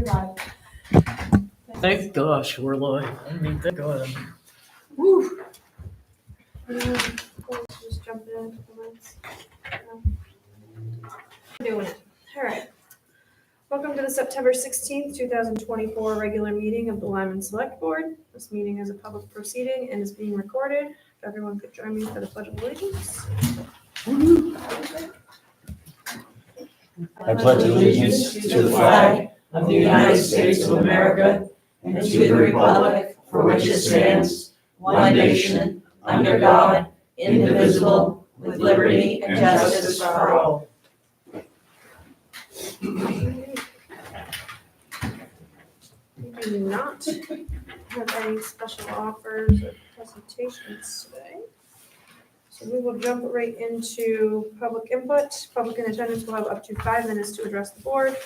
live. Thank gosh, we're live. I mean, thank God. Woo. Let's just jump in a couple minutes. We're doing it. All right. Welcome to the September 16th, 2024 regular meeting of the Lyman Select Board. This meeting is a public proceeding and is being recorded. If everyone could join me for the Pledge of Allegiance. I pledge allegiance to the flag of the United States of America and to the republic for which it stands, one nation, under God, indivisible, with liberty and justice for all. We do not have any special offers or presentations today. So we will jump right into public input. Public in attendance will have up to 5 minutes to address the board.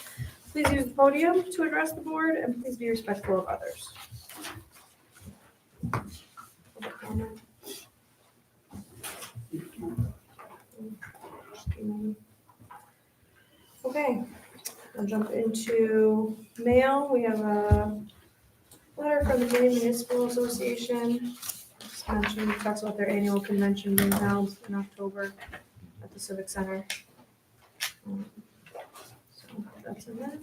Please use the podium to address the board and please be respectful of others. Public comment. Okay, I'll jump into mail. We have a letter from the Maine Municipal Association. It's mentioned, it talks about their annual convention being held in October at the Civic Center. So that's in there.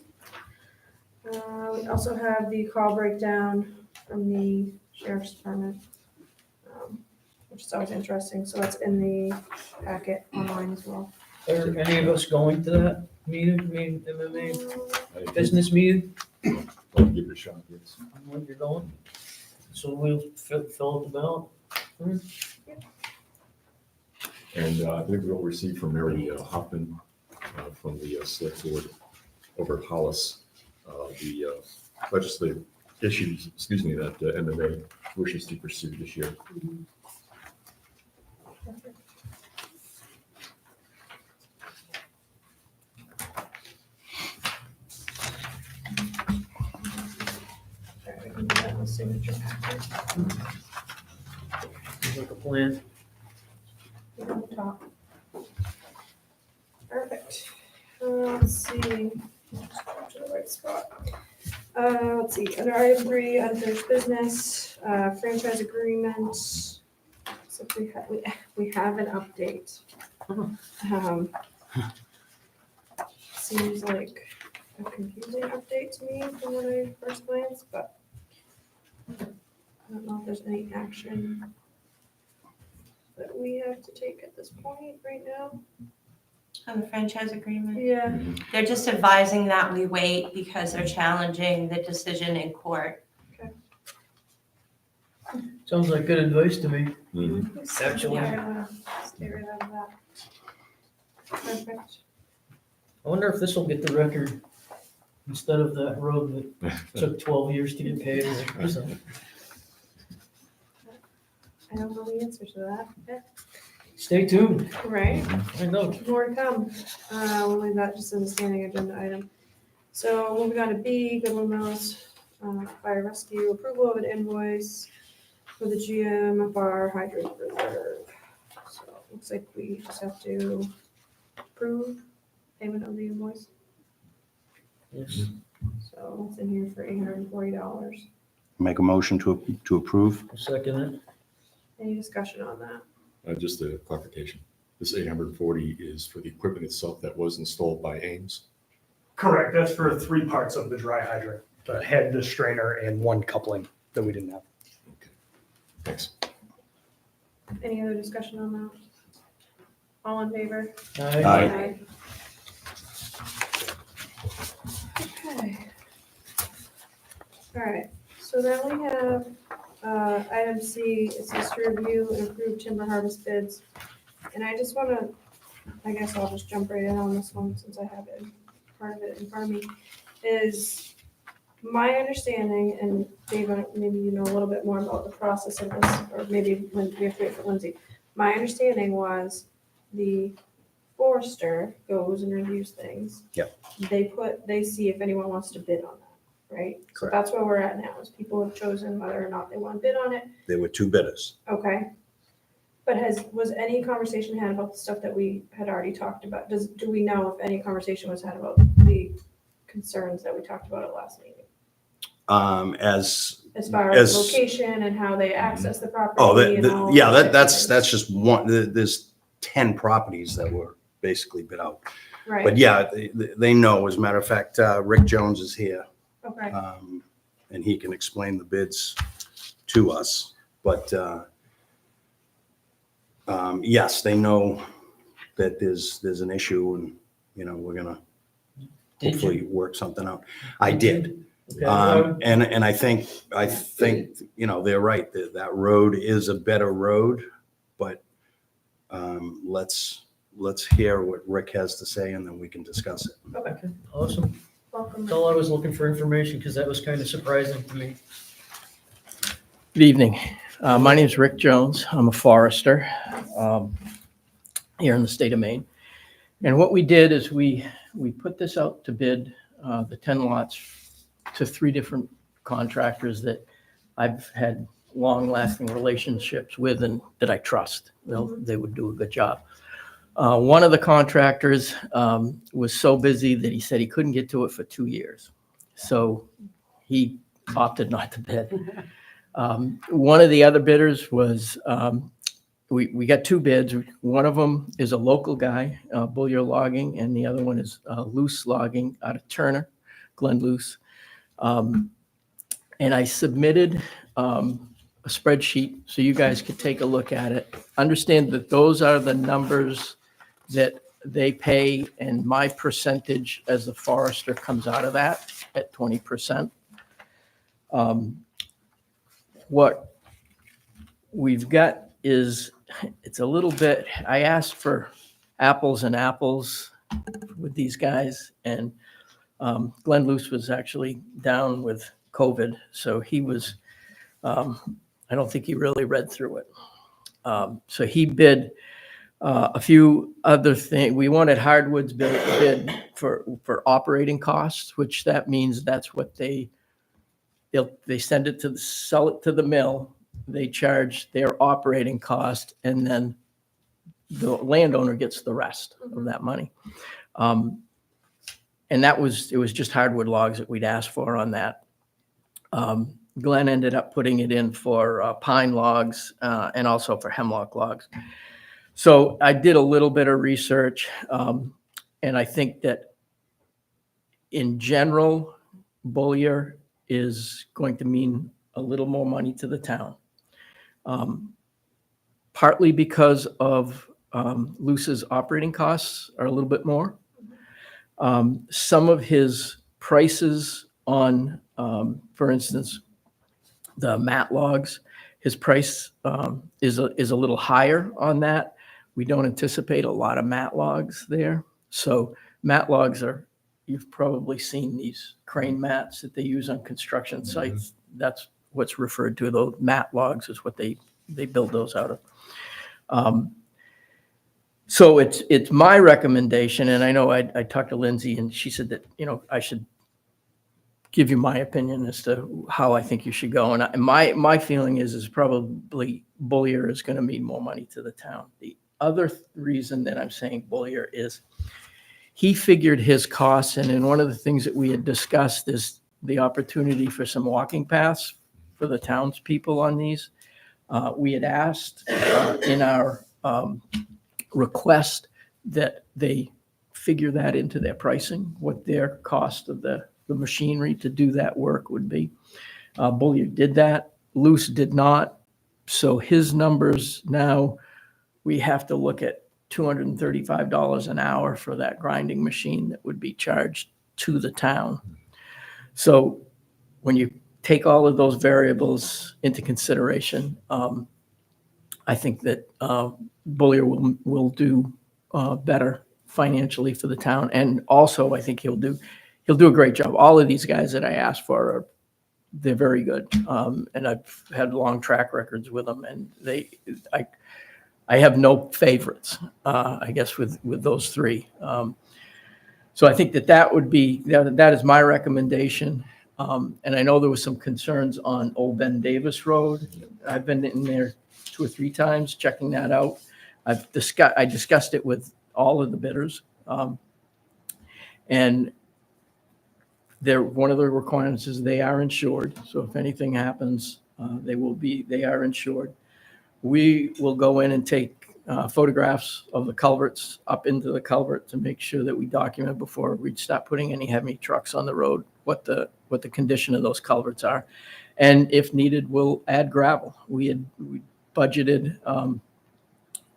We also have the call breakdown from the Sheriff's Department, which is always interesting. So that's in the packet online as well. Are any of us going to that meeting, MMA business meeting? I'll give it a shot, yes. When you're going? So we'll fill out the ballot. And I believe we'll receive from Mary Hoffman from the select board over at Hollis, the legislative issues, that MMA wishes to pursue this year. Signature packet. Sounds like a plan. On the top. Perfect. Let's see. Just go to the right spot. Let's see. Under item 3, unfinished business, franchise agreement. So we have an update. Seems like a confusing update to me from when I first glanced, but I don't know if there's any action that we have to take at this point right now. On the franchise agreement? Yeah. They're just advising that we wait because they're challenging the decision in court. Sounds like good advice to me. Actually. Actually. Stay right out of that. Perfect. I wonder if this will get the record instead of that road that took 12 years to get paved or something. I don't know the answer to that. Yeah. Stay tuned. Right. I know. More to come. We'll leave that just as a standing agenda item. So moving on to B, Goodwin Mills Fire Rescue, approval of an invoice for the GMFR hydrant reserve. So it looks like we just have to approve payment of the invoice. Yes. So it's in here for $840. Make a motion to approve. I'll second it. Any discussion on that? Just a clarification. This 840 is for the equipment itself that was installed by Ames. Correct, that's for 3 parts of the dry hydrant, the head, the strainer, and 1 coupling that we didn't have. Okay. Thanks. Any other discussion on that? All in favor? Aye. Okay. All right, so then we have item C, it says to review and approve timber harvest bids. And I just want to, I guess I'll just jump right in on this one since I have it, part of it in front of me, is my understanding, and Dave, maybe you know a little bit more about the process of this, or maybe we have to wait for Lindsay. My understanding was the forester goes and reviews things. Yep. They see if anyone wants to bid on that, right? So Correct. that's where we're at now, is people have chosen whether or not they want to bid on it. There were 2 bidders. Okay. But was any conversation had about the stuff that we had already talked about? Do we know if any conversation was had about the concerns that we talked about at last meeting? As, As far as As- location and how they access the property oh, and all. yeah, those that's things. just one, there's 10 properties that were basically bid out. But Right, yeah, they know, as a matter of fact, Rick Jones is here. okay, And he can explain the bids to us. But yes, they know that there's an issue and, we're gonna Did you? hopefully work something out. I did. Okay, And I think, they're right, that road is a better road, but let's hear what Rick has to say and then we can discuss it. okay, awesome. welcome. That's all I was looking for information, because that was kind of surprising to me. Good evening. My name is Rick Jones. I'm a forester here in the state of Maine. And what we did is we put this out to bid, the 10 lots, to 3 different contractors that I've had long-lasting relationships with and that I trust. They would do a good job. One of the contractors was so busy that he said he couldn't get to it for 2 years. So he opted not to bid. One of the other bidders was, we got 2 bids. One of them is a local guy, Bullier Logging, and the other one is Loose Logging out of Turner, Glenn Luce. And I submitted a spreadsheet so you guys could take a look at it. Understand that those are the numbers that they pay, and my percentage as the forester comes out of that at 20%. What we've got is, it's a little bit, I asked for apples and apples with these guys, and Glenn Luce was actually down with COVID, so he was, I don't think he really read through it. So he bid a few other things. We wanted hardwoods bid for operating costs, which that means that's what they send it to sell it to the mill. They charge their operating cost, and then the landowner gets the rest of that money. And it was just hardwood logs that we'd asked for on that. Glenn ended up putting it in for pine logs and also for hemlock logs. So I did a little bit of research, and I think that in general, Bullier is going to mean a little more money to the town. Partly because of Luce's operating costs are a little bit more. Some of his prices on, for instance, the mat logs, his price is a little higher on that. We don't anticipate a lot of mat logs there. So mat logs are, you've probably seen these crane mats that they use on construction sites. That's what's referred to, those mat logs is what they build those out of. So it's my recommendation, and I know I talked to Lindsay and she said that, I should give you my opinion as to how I think you should go. And my feeling is probably Bullier is going to mean more money to the town. The other reason that I'm saying Bullier is he figured his costs, and one of the things that we had discussed is the opportunity for some walking paths for the townspeople on these. We had asked in our request that they figure that into their pricing, what their cost of the machinery to do that work would be. Bullier did that. Luce did not. So his numbers now, we have to look at $235 an hour for that grinding machine that would be charged to the town. So when you take all of those variables into consideration, I think that Bullier will do better financially for the town. And also, I think he'll do a great job. All of these guys that I asked for, they're very good. And I've had long track records with them, and I have no favorites, I guess, with those 3. So I think that would be, that is my recommendation. And I know there was some concerns on Old Ben Davis Road. I've been in there 2 or 3 times checking that out. I discussed it with all of the bidders. And one of the requirements is they are insured. So if anything happens, they are insured. We will go in and take photographs of the culverts up into the culvert to make sure that we document before we start putting any heavy trucks on the road, what the condition of those culverts are. And if needed, we'll add gravel. We budgeted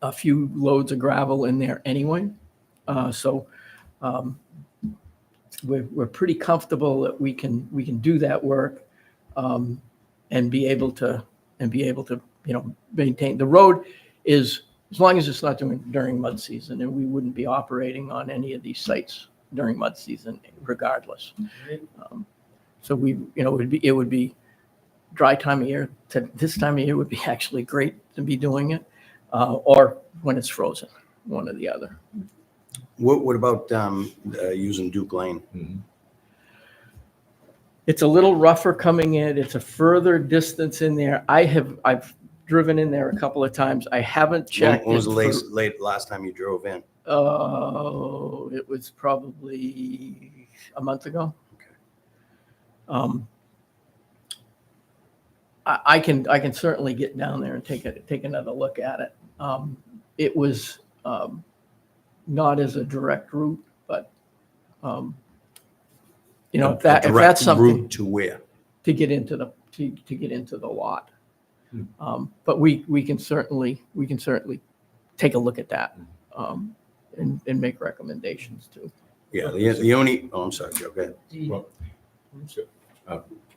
a few loads of gravel in there anyway. So we're pretty comfortable that we can do that work and be able to maintain. The road is, as long as it's not during mud season, and we wouldn't be operating on any of these sites during mud season regardless. So it would be dry time of year. This time of year would be actually great to be doing it, or when it's frozen, one or the other. What about using Duke Lane? Mhm. It's a little rougher coming in. It's a further distance in there. I've driven in there a couple of times. I haven't checked. When was the it for- last time you drove in? Oh, it was probably a month ago. Okay. I can certainly get down there and take another look at it. It was not as a direct route, but if that's Direct something route to where? to get into the lot. But we can certainly take a look at that and make recommendations too. Yeah, the only, I'm sorry, Joe, go ahead. Well,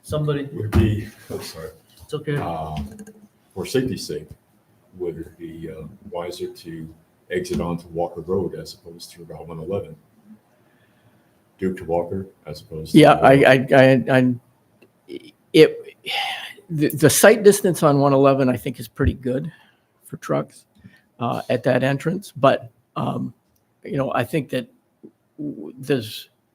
Somebody, would be, I'm sorry, it's okay. for safety's sake, would it be wiser to exit onto Walker Road as opposed to Route 111? Duke to Walker as opposed to. Yeah, the sight distance on 111, I think, is pretty good for trucks at that entrance. But I think that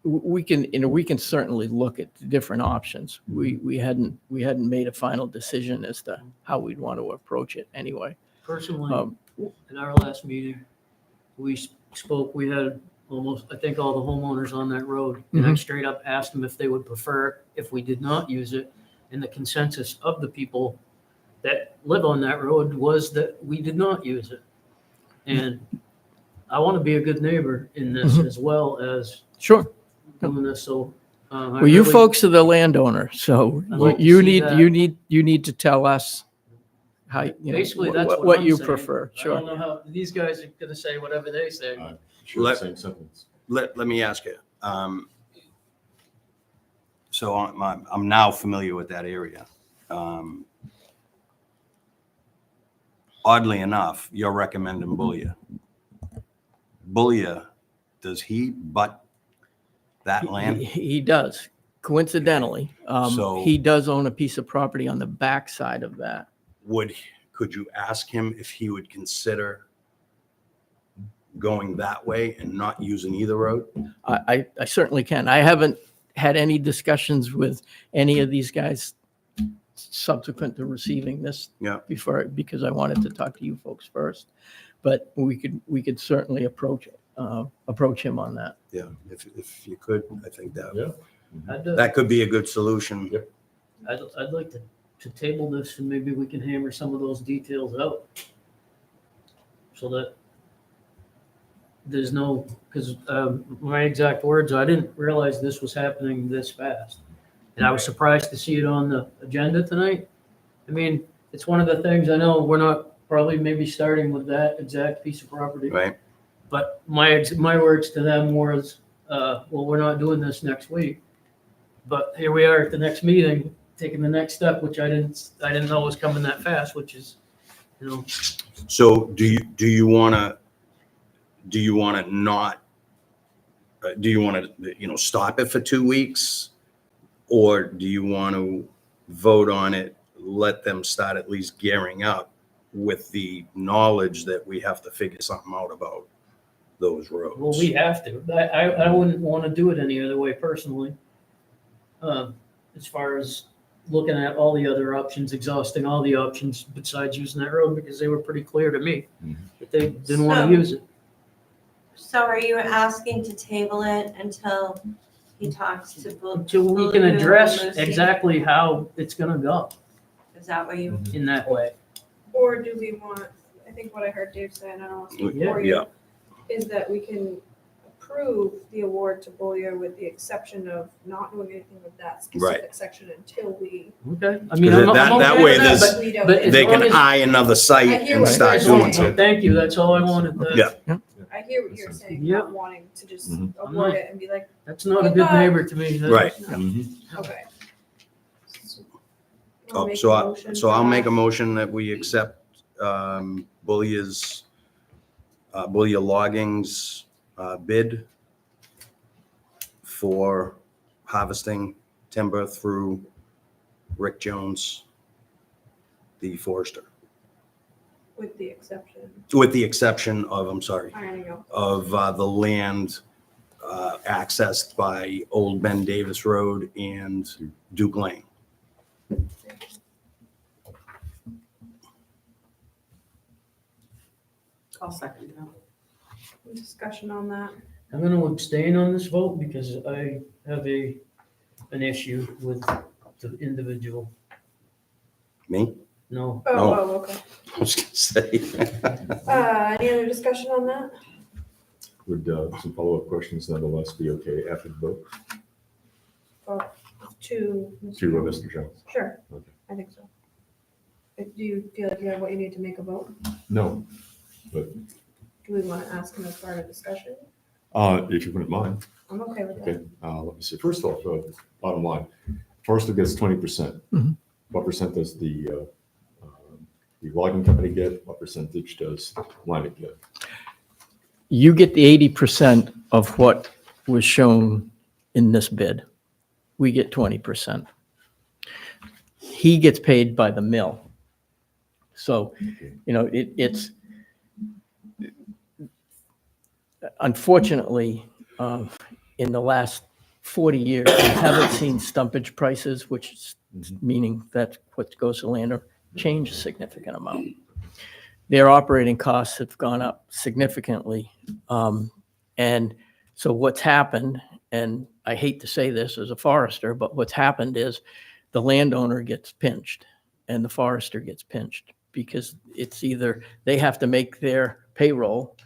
we can certainly look at different options. We hadn't made a final decision as to how we'd want to approach it anyway. Personally, in our last meeting, we spoke, we had almost, I think, all the homeowners on that road. And I straight up asked them if they would prefer if we did not use it. And the consensus of the people that live on that road was that we did not use it. And I want to be a good neighbor in this as well as Sure. doing this. So, Well, you folks are the landowner, so I'd like to you see need that. you need to tell us how basically that's what I'm you saying. prefer. I Sure. don't know how these guys are going to say whatever they say. Let- Same sentence. Let me ask you. So I'm now familiar with that area. Oddly enough, you're recommending Bullia. Bullia, does he butt that land? He does. Coincidentally, So- he does own a piece of property on the back side of that. Could you ask him if he would consider going that way and not using either road? I certainly can. I haven't had any discussions with any of these guys subsequent to receiving this Yeah. because I wanted to talk to you folks first. But we could certainly approach him on that. Yeah, if you could, I think Yeah. that could be a good solution. Yep. I'd like to table this and maybe we can hammer some of those details out. So that there's no, because my exact words, I didn't realize this was happening this fast. And I was surprised to see it on the agenda tonight. I mean, it's one of the things, I know we're not probably maybe starting with that exact piece of property. Right. But my words to them was, well, we're not doing this next week. But here we are at the next meeting, taking the next step, which I didn't know was coming that fast, which is, So do you want to not, do you want to, stop it for 2 weeks? Or do you want to vote on it, let them start at least gearing up with the knowledge that we have to figure something out about those roads? well, we have to. I wouldn't want to do it any other way personally. As far as looking at all the other options, exhausting all the options besides using that road, because they were pretty clear to me that they didn't want to use it. So are you asking to table it until he talks to Bill. Until we can address exactly how it's gonna go Is that what you, in that way. Or do we want, I think what I heard Dave say, and I don't want to speak for you, Yeah, is that we can approve the award to Bullier with the exception of not doing anything with that specific section until we. Okay, I mean, I'm That- I'm that okay way with that, there's- but We don't- but as they long can as- eye another I site hear and what start you're doing saying. it. Thank you, that's all I wanted. Yeah. I hear what you're saying, Yeah. not wanting to just Mhm. award it and be like, That's not a good neighbor to me. Right. okay. Oh, so I'll make a motion that we accept Bullier's, Bullier Logging's bid for harvesting timber through Rick Jones, the forester, With the exception, with the exception of, I'm sorry, ironing out. of the land accessed by Old Ben Davis Road and Duke Lane. I'll second that. Discussion on that. I'm gonna abstain on this vote because I have an issue with the individual. Me? No, Oh, No. oh, okay. I was gonna say. Any other discussion on that? Would some follow-up questions nonetheless be okay after the vote To. to Mr. Jones? Sure, Okay. I think so. Do you feel like you have what you need to make a vote? No, but Do we want to ask him as part of discussion? if you wouldn't mind. I'm okay with Okay, that. let me see. First off, bottom line, Forester gets 20%. Mhm. What percent does the logging company get? What percentage does Lyman get? You get the 80% of what was shown in this bid. We get 20%. He gets paid by the mill. So, it's unfortunately, in the last 40 years, we haven't seen stumpage prices, which is meaning that what goes to landowner, change a significant amount. Their operating costs have gone up significantly. And so what's happened, and I hate to say this as a forester, but what's happened is the landowner gets pinched and the forester gets pinched because it's either they have to make their payroll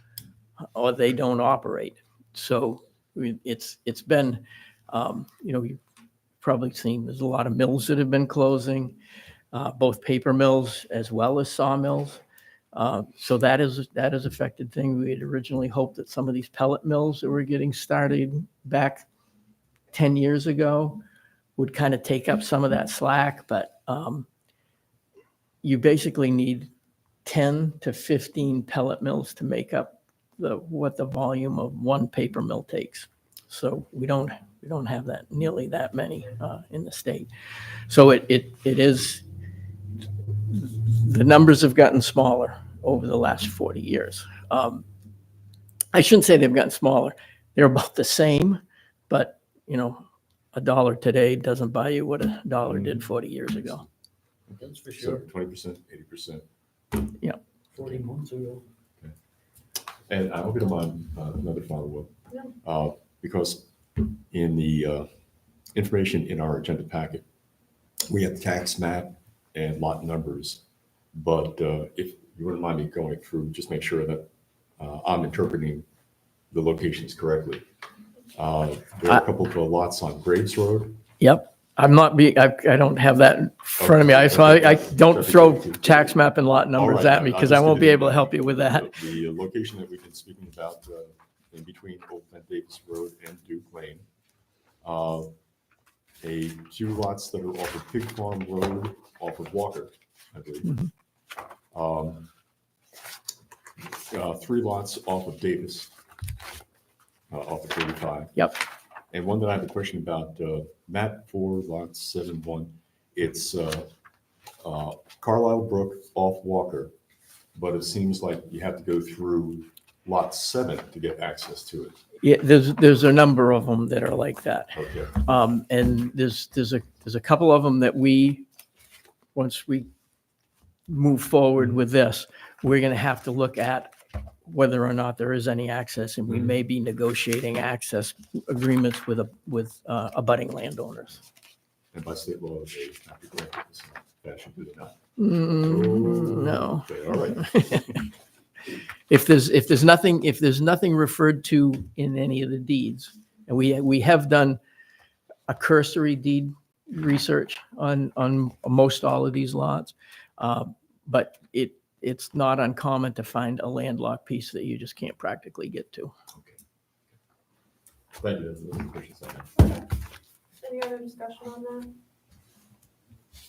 or they don't operate. So it's been, you've probably seen there's a lot of mills that have been closing, both paper mills as well as sawmills. So that is affected thing. We had originally hoped that some of these pellet mills that were getting started back 10 years ago would kind of take up some of that slack, but you basically need 10 to 15 pellet mills to make up what the volume of one paper mill takes. So we don't have that nearly that many in the state. So it is, the numbers have gotten smaller over the last 40 years. I shouldn't say they've gotten smaller. They're about the same, but $1 today doesn't buy you what $1 did 40 years ago. that's for So sure. 20%, 80%. 40 months ago. And I hope you don't mind another follow-up. No. Because in the information in our agenda packet, we have tax map and lot numbers. But if you wouldn't mind me going through, just make sure that I'm interpreting the locations correctly. There are a couple of lots on Graves Road. Yep. I don't have that in front of me. So I don't throw tax map and lot numbers at me because I won't be able to help you with that. The location that we've been speaking about in between Old Ben Davis Road and Duke Lane. A few lots that are off of Pig Farm Road, off of Walker, I believe. 3 lots off of Davis, off of 35. Yep. And one that I have a question about, map 4, lot 7-1. It's Carlisle Brook off Walker, but it seems like you have to go through lot 7 to get access to it. Yeah, there's a number of them that are like that. Okay. And there's a couple of them that once we move forward with this, we're going to have to look at whether or not there is any access, and we Mhm. may be negotiating access agreements with abutting landowners. And by state law, they have to grant this fashion, do they not? No. Okay, all right. If there's nothing referred to in any of the deeds, and we have done a cursory deed research on most all of these lots, but it's not uncommon to find a landlocked piece that you just can't practically get to. Okay. Thank you, that's the questions I have. Any other discussion on that?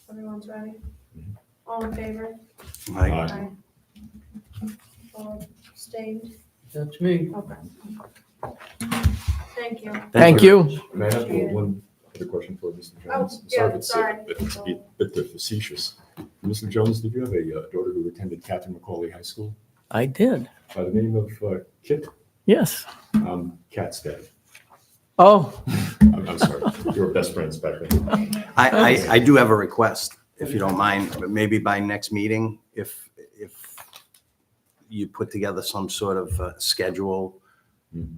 Everyone's ready? Mhm. All in favor? Like, Aye. All abstained? That's me. Okay. Thank you. Thank you. May I have one other question for Mr. Jones? Oh, yeah, if it's sorry. If it's a bit facetious. Mr. Jones, did you have a daughter who attended Catherine McCauley High School I did. by the name of Kit Yes. Cat's dad? Oh, I'm sorry, you were best friends back then. I do have a request, if you don't mind, but maybe by next meeting, if you put together some sort of schedule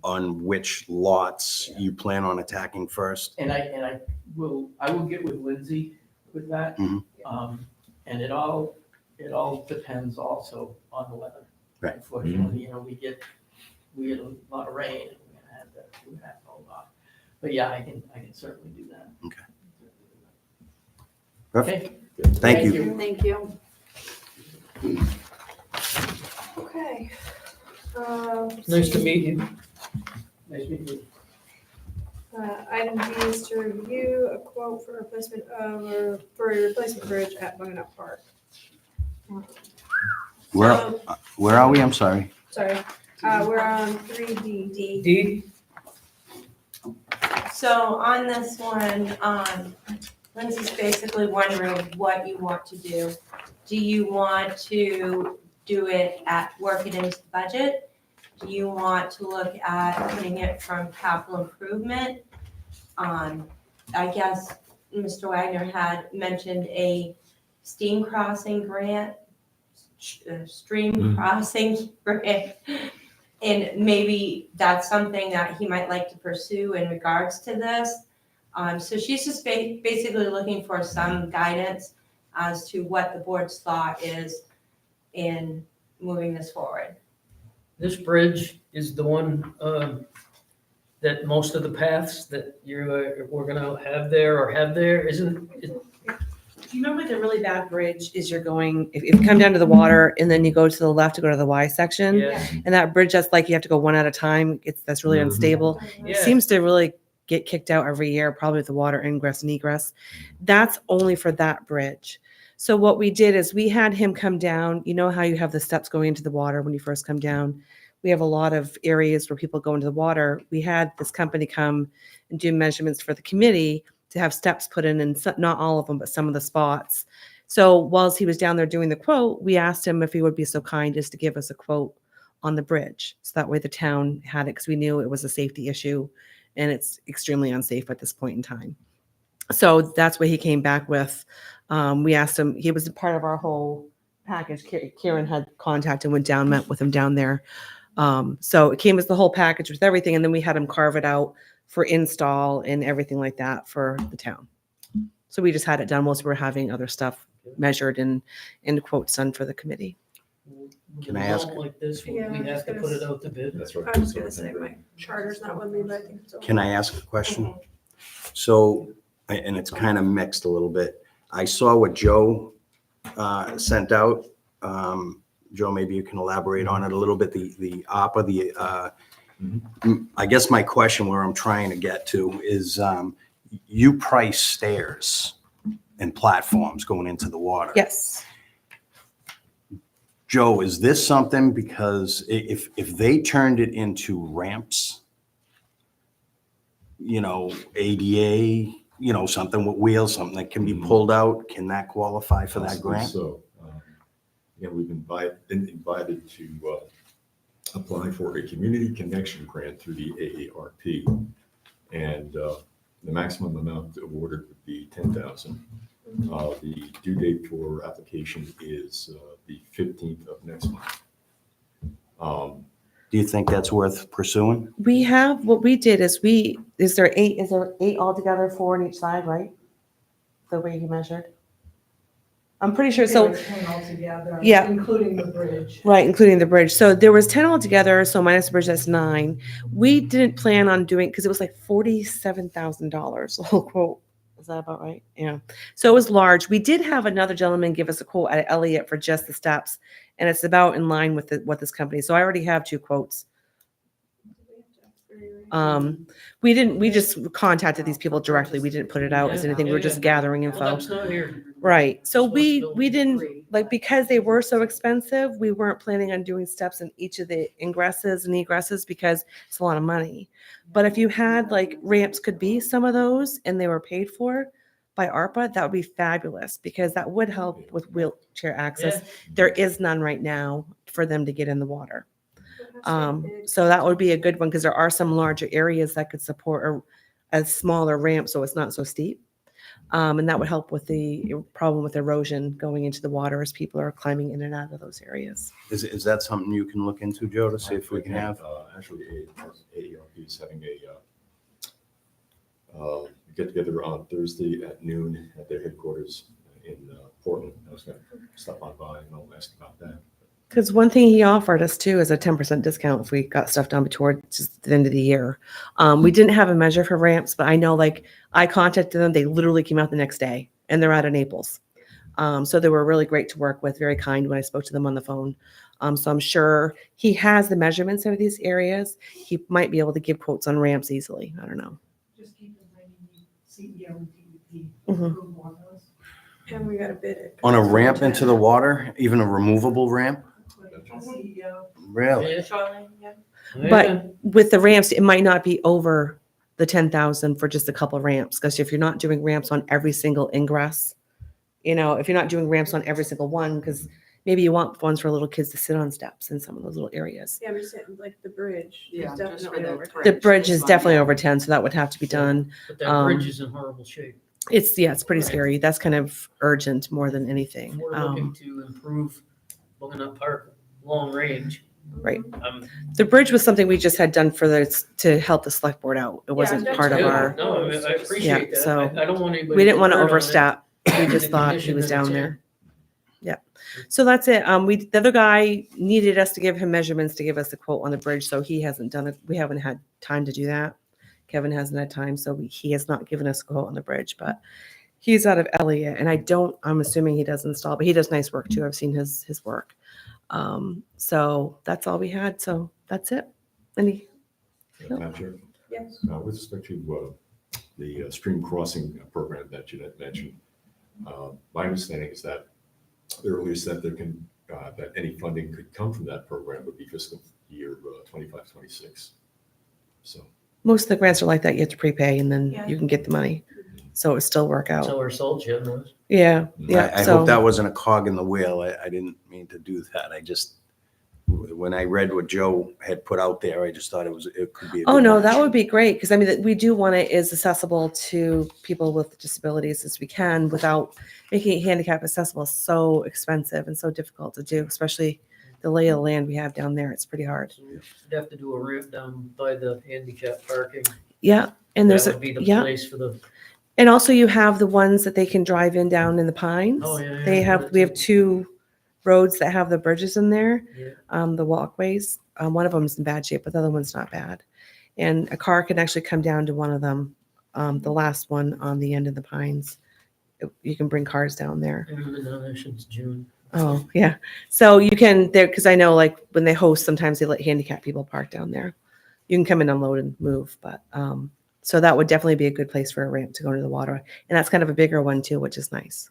on which lots you plan on attacking first. and I will get with Lindsay with that. Mhm. And it all depends also on the weather. Right. Unfortunately, we get a lot of rain, and we're gonna have to hold off. But yeah, I can certainly do that. Okay. Perfect. Okay. Thank you. Thank you. Okay. Nice to meet you. Nice meeting you. Item B is to review a quote for replacement for a replacement bridge at Butternut Park. Where are we? I'm sorry. Sorry, we're on 3D. Dee? So on this one, Lindsay's basically wondering what you want to do. Do you want to do it work it into the budget? Do you want to look at putting it from capital improvement? I guess Mr. Wagner had mentioned a steam crossing grant, stream crossing grant. And maybe that's something that he might like to pursue in regards to this. So she's just basically looking for some guidance as to what the board's thought is in moving this forward. This bridge is the one that most of the paths that we're gonna have there, isn't it? Do you remember the really bad bridge is you're going, if you come down to the water and then you go to the left to go to the Y section, Yeah, and that bridge, that's like you have to go one at a time. That's really Mhm. unstable. It yeah. seems to really get kicked out every year, probably with the water ingress and egress. That's only for that bridge. So what we did is we had him come down. You know how you have the steps going into the water when you first come down? We have a lot of areas where people go into the water. We had this company come and do measurements for the committee to have steps put in not all of them, but some of the spots. So whilst he was down there doing the quote, we asked him if he would be so kind as to give us a quote on the bridge. So that way the town had it, because we knew it was a safety issue and it's extremely unsafe at this point in time. So that's what he came back with. We asked him, he was a part of our whole package. Kieran had contacted and went down, met with him down there. So it came as the whole package with everything. And then we had him carve it out for install and everything like that for the town. So we just had it done whilst we were having other stuff measured and quotes done for the committee. Can I ask- With a loan like this, we Yeah, I'm have just to gonna put it out to bid. That's right. I was gonna say my charter's not with me, but I think it's. Can I ask a question? So, and it's kind of mixed a little bit. I saw what Joe sent out. Joe, maybe you can elaborate on it a little bit, the ARPA, I guess my question where I'm trying to get to is you price stairs and platforms going into the water. Yes. Joe, is this something, because if they turned it into ramps, ADA, something with wheels, something that can be pulled out, can that qualify for that Possibly grant? So, we've been invited to apply for a community connection grant through the AARP. And the maximum amount awarded would be $10,000. The due date for application is the 15th of next month. Do you think that's worth pursuing? We have, what we did is is there eight altogether, 4 on each side, right? The way you measured? I'm pretty sure, so, 10 altogether. Yeah. Including the bridge. right, including the bridge. So there was 10 altogether, so minus the bridge, that's 9. We didn't plan on doing, because it was like $47,000, the whole quote. Is that about right? Yeah. So it was large. We did have another gentleman give us a quote at Elliott for just the steps, and it's about in line with what this company. So I already have 2 quotes. We just contacted these people directly. We didn't put it out as anything. We were just gathering Well, info. that's not here. Right. So Supposed to we be didn't, free. like, because they were so expensive, we weren't planning on doing steps in each of the ingresses and egresses because it's a lot of money. But if you had, like, ramps could be some of those and they were paid for by ARPA, that would be fabulous because that would help with wheelchair access. There is none right now for them to get in the water. So that would be a good one because there are some larger areas that could support a smaller ramp so it's not so steep. And that would help with the problem with erosion going into the water as people are climbing in and out of those areas. Is that something you can look into, Joe, to see if we can have? Actually, AARP is having a get together on Thursday at noon at their headquarters in Portland. I was going to stop on by and I'll ask about that. Because one thing he offered us too is a 10% discount if we got stuff done towards the end of the year. We didn't have a measure for ramps, but I know, like, I contacted them. They literally came out the next day and they're out of Naples. So they were really great to work with, very kind when I spoke to them on the phone. So I'm sure he has the measurements of these areas. He might be able to give quotes on ramps easily. I don't know. Just keep in mind you need CEO and DEP Mhm. approval on those. And we gotta bid it. On a ramp into the water, even a removable ramp? CEO. Really? Yeah. Shoreline, yeah. But with the ramps, it might not be over the 10,000 for just a couple of ramps. Because if you're not doing ramps on every single ingress, if you're not doing ramps on every single one, because maybe you want ones for little kids to sit on steps in some of those little areas. Yeah, we're saying like the bridge. is Yeah, just for definitely the over bridge. The bridge is This one, definitely yeah. over 10, so that would have to be done. But that bridge is in horrible shape. It's pretty scary. That's kind of urgent more than anything. We're looking to improve Bucknut Park long range. Right. Um, The bridge was something we just had done to help the select board out. It wasn't that's part of good. our, No, I appreciate that. so I don't want anybody. we didn't to want to hurt on it. overstep. We in just the thought he condition was that it's down in. there. Yeah. So that's it. The other guy needed us to give him measurements to give us a quote on the bridge. So he hasn't done it. We haven't had time to do that. Kevin hasn't had time. So he has not given us a quote on the bridge, but he's out of Elliott and I'm assuming he does install, but he does nice work too. I've seen his work. So that's all we had. So that's it. Any? Nope. Madam Chair, Yes. with respect to the stream crossing program that you had mentioned, my understanding is that the earliest that that any funding could come from that program would be fiscal year 25, 26. So, Most of the grants are like that. You have to prepay and then Yeah. you can get the money. So it would still work out. So our salt shed was. Yeah. Yeah. I so hope that wasn't a cog in the wheel. I didn't mean to do that. When I read what Joe had put out there, I just thought it could be. a Oh, good no, match. that would be great. Because I mean, we do want it as accessible to people with disabilities as we can without making it handicap accessible. So expensive and so difficult to do, especially the lay of the land we have down there. It's pretty hard. So we'd have to do a ramp down by the handicap parking. Yeah. And there's That would be the yeah. place for the. And also you have the ones that they can drive in down in the pines. Oh, yeah, They yeah, have, that's we have it. 2 roads that have the bridges in there. Yeah. The walkways. One of them is in bad shape, but the other one's not bad. And a car can actually come down to one of them. The last one on the end of the pines. You can bring cars down there. I haven't been down there since June. Oh, yeah. So you can there because I know like when they host, sometimes they let handicapped people park down there. You can come and unload and move, but so that would definitely be a good place for a ramp to go into the water. And that's kind of a bigger one too, which is nice.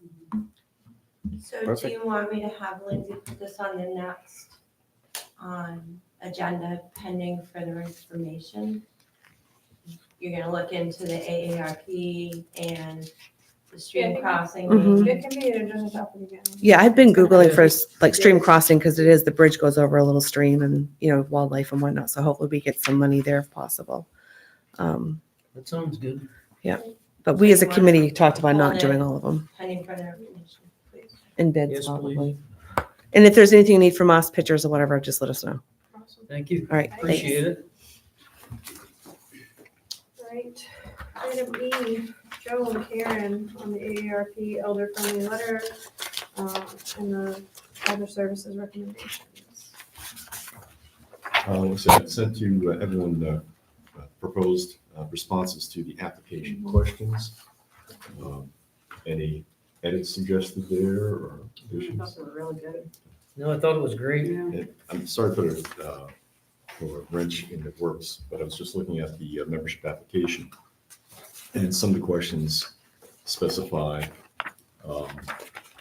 So do Perfect. you want me to have Lindsay put this on the next agenda pending further information? You're gonna look into the AARP and the Yeah, I stream think- crossing. Mhm. It can be an agenda topic again. Yeah, I've been Googling for Yeah. like stream crossing because it is the bridge goes over a little stream and wildlife and whatnot. So hopefully we get some money there if possible. That sounds good. But we as a committee talked about not doing all of them Pending further information, please. in bids Yes, probably. please. And if there's anything you need from us, pictures or whatever, just let us know. Awesome. Thank you. All right, thanks. Appreciate it. Right. Item E, Joe and Karen on the AARP elder friendly letter, and the other services recommendations. So I sent to everyone proposed responses to the application questions. Any edits suggested there or I additions? thought they were really good. No, I thought it was great. Yeah. And I'm sorry to put a wrench in the works, but I was just looking at the membership application. And some of the questions specify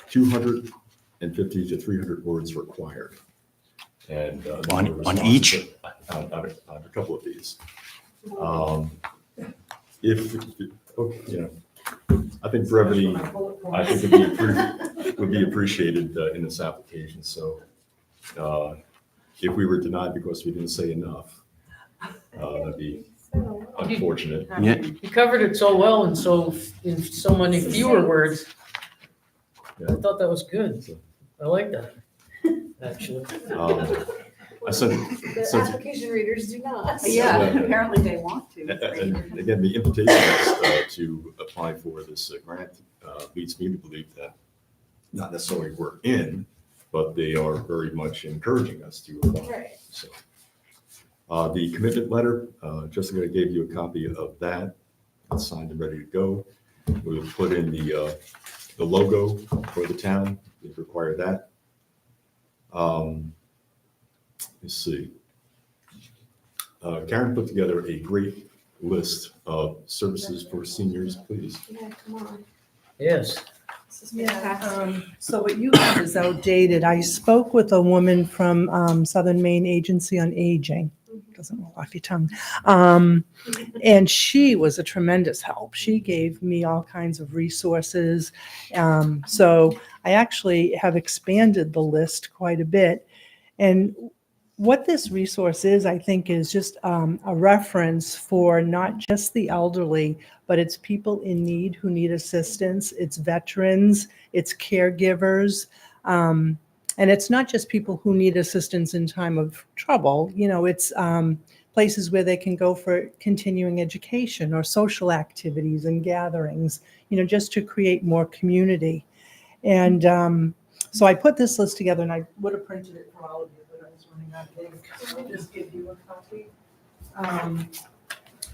250 to 300 words required. And the On- number of on responses each? On a couple of these. If, okay, I think brevity, I think would be appreciated in this application. So if we were denied because we didn't say enough, that'd be So, unfortunate. Yeah. You covered it so well and in so many fewer words. I thought that was good. I like that, actually. I sent, the sent application readers do not. Yeah, Yeah. apparently they want to. and again, the invitations to apply for this grant leads me to believe that not necessarily we're in, but they are very much encouraging us to apply. Right. So, the commitment letter, Jessica gave you a copy of that. It's signed and ready to go. We'll put in the logo for the town. We require that. Let's see. Karen put together a great list of services for seniors, please. Yeah, come on. Yes. This is Yeah, fantastic. so what you have is outdated. I spoke with a woman from Southern Maine Agency on Aging. Doesn't roll off your tongue. And she was a tremendous help. She gave me all kinds of resources. So I actually have expanded the list quite a bit. And what this resource is, I think, is just a reference for not just the elderly, but it's people in need who need assistance. It's veterans, it's caregivers. And it's not just people who need assistance in time of trouble. It's places where they can go for continuing education or social activities and gatherings, just to create more community. And so I put this list together, and I would have printed it for all of you, but I was running out of ink. I'll just give you a copy.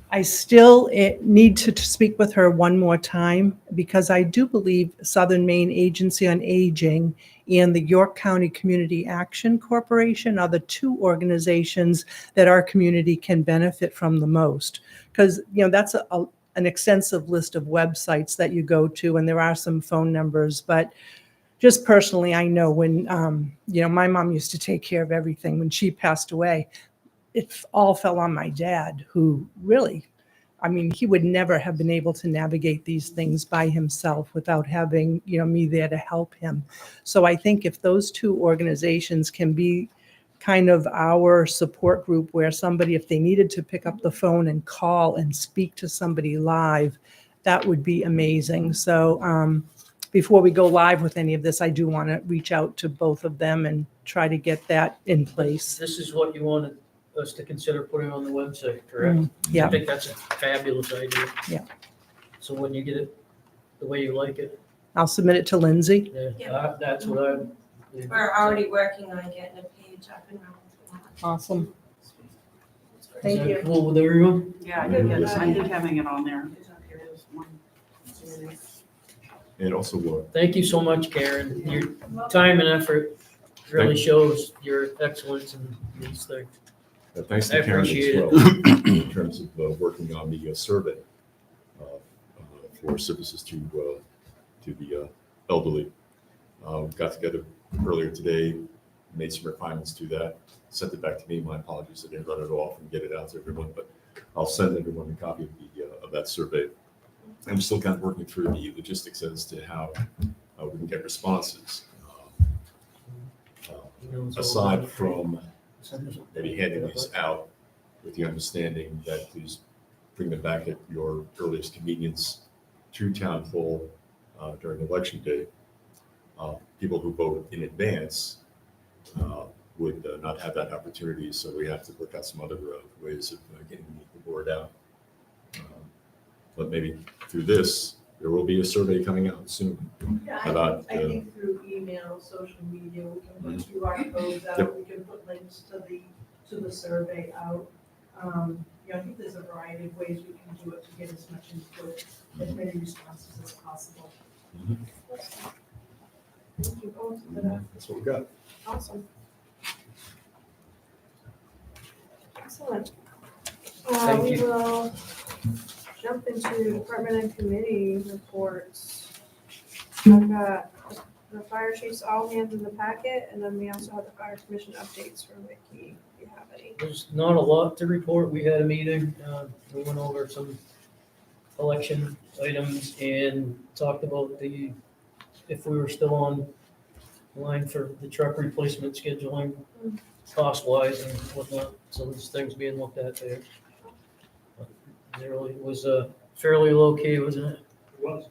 I still need to speak with her one more time, because I do believe Southern Maine Agency on Aging and the York County Community Action Corporation are the two organizations that our community can benefit from the most. Because, that's an extensive list of websites that you go to, and there are some phone numbers. But just personally, I know when, my mom used to take care of everything. When she passed away, it all fell on my dad, who really, he would never have been able to navigate these things by himself without having, me there to help him. So I think if those two organizations can be kind of our support group, where somebody, if they needed to pick up the phone and call and speak to somebody live, that would be amazing. So before we go live with any of this, I do want to reach out to both of them and try to get that in place. This is what you wanted us to consider putting on the website, correct? I Yeah, think that's a fabulous idea. Yeah. So when you get it the way you like it, I'll submit it to Lindsay. that's what I. We're already working on getting a page up and running for that. Awesome. Is Thank that you. cool with everyone? Yeah, I think having it on there. And also, Thank you so much, Karen. Your time and effort really shows your excellence in these things. thanks I to Karen as appreciate well, in terms of working on the survey for services to the elderly. Got together earlier today, made some refinements to that, sent it back to me. My apologies, I didn't run it off and get it out to everyone, but I'll send everyone a copy of that survey. I'm still kind of working through the logistics as to how we can get responses. Aside from maybe handing these out with the understanding that please bring them back at your earliest convenience to town hall during election day. People who vote in advance would not have that opportunity, so we have to look at some other ways of getting the word out. But maybe through this, there will be a survey coming out soon. Yeah, About, I think through email, social media, we can put QR codes out, Yep. we can put links to the survey out. I think there's a variety of ways we can do it to get as much input, as many responses as possible. Thank you both for that. That's what we got. Awesome. Excellent. Thank We you. will jump into department and committee reports. I've got the fire chief's all hands in the packet, and then we also have the fire commission updates from Vicky, if you have any. There's not a lot to report. We had a meeting, we went over some election items and talked about if we were still on line for the truck replacement scheduling, cost wise and whatnot. So there's things being looked at there. It was fairly low key, wasn't it? It was.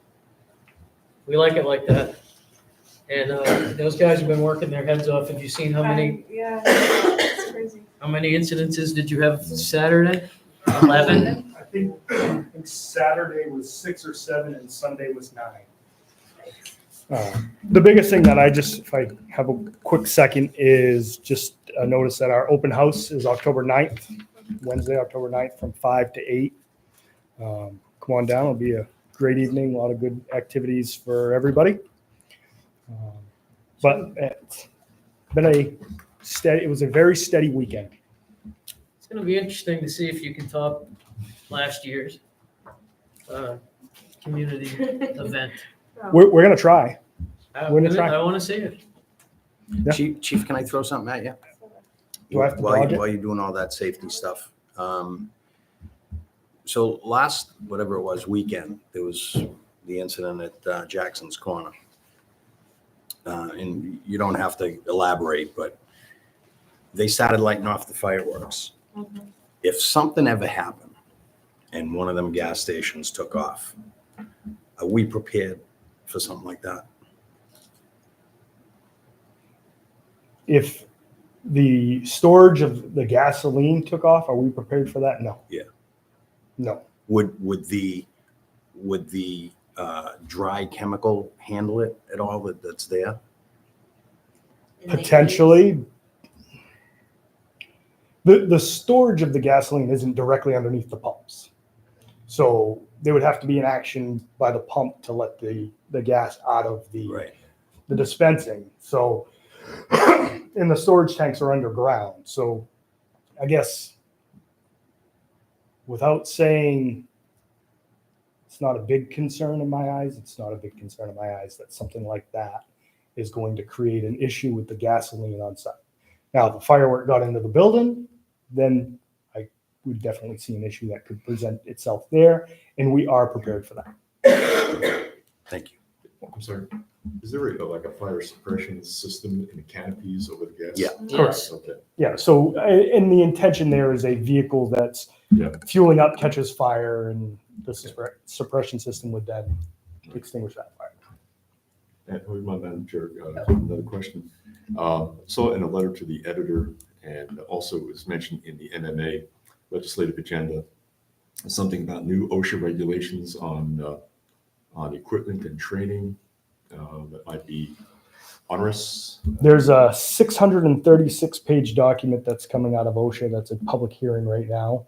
We like it like that. And those guys have been working their heads off. Have you seen how many Yeah, it's crazy. incidences did you have Saturday? 11? I think Saturday was 6 or 7 and Sunday was 9. The biggest thing that if I have a quick second, is just a notice that our open house is October 9th, Wednesday, October 9th from 5 to 8. Come on down. It'll be a great evening, a lot of good activities for everybody. But it's been it was a very steady weekend. It's going to be interesting to see if you can top last year's community event. We're going to try. We're gonna try. I want to see it. Yeah. Chief, can I throw something at you? Do I have to While dodge you- it? While you're doing all that safety stuff. So last, whatever it was, weekend, there was the incident at Jackson's Corner. And you don't have to elaborate, but they started lighting off the fireworks. If something ever happened and one of them gas stations took off, are we prepared for something like that? If the storage of the gasoline took off, are we prepared for that? No. Yeah. No. Would the dry chemical handle it at all that's there? Potentially. The storage of the gasoline isn't directly underneath the pumps. So there would have to be an action by the pump to let the gas out of the dispensing. So, and the storage tanks are underground. So I guess without saying it's not a big concern in my eyes, it's not a big concern in my eyes that something like that is going to create an issue with the gasoline on site. Now, if the firework got into the building, then I would definitely see an issue that could present itself there, and we are prepared for that. Thank you. I'm sorry. Is there like a fire suppression system in the canopies over the gas? Yeah. Yes. Okay. Yeah, so, and the intention there is a vehicle that's Yeah. fueling up, catches fire, and the suppression system would then extinguish that fire. And Madam Chair, another question. So in a letter to the editor, and also was mentioned in the MMA legislative agenda, something about new OSHA regulations on equipment and training that might be onerous. There's a 636-page document that's coming out of OSHA that's in public hearing right now.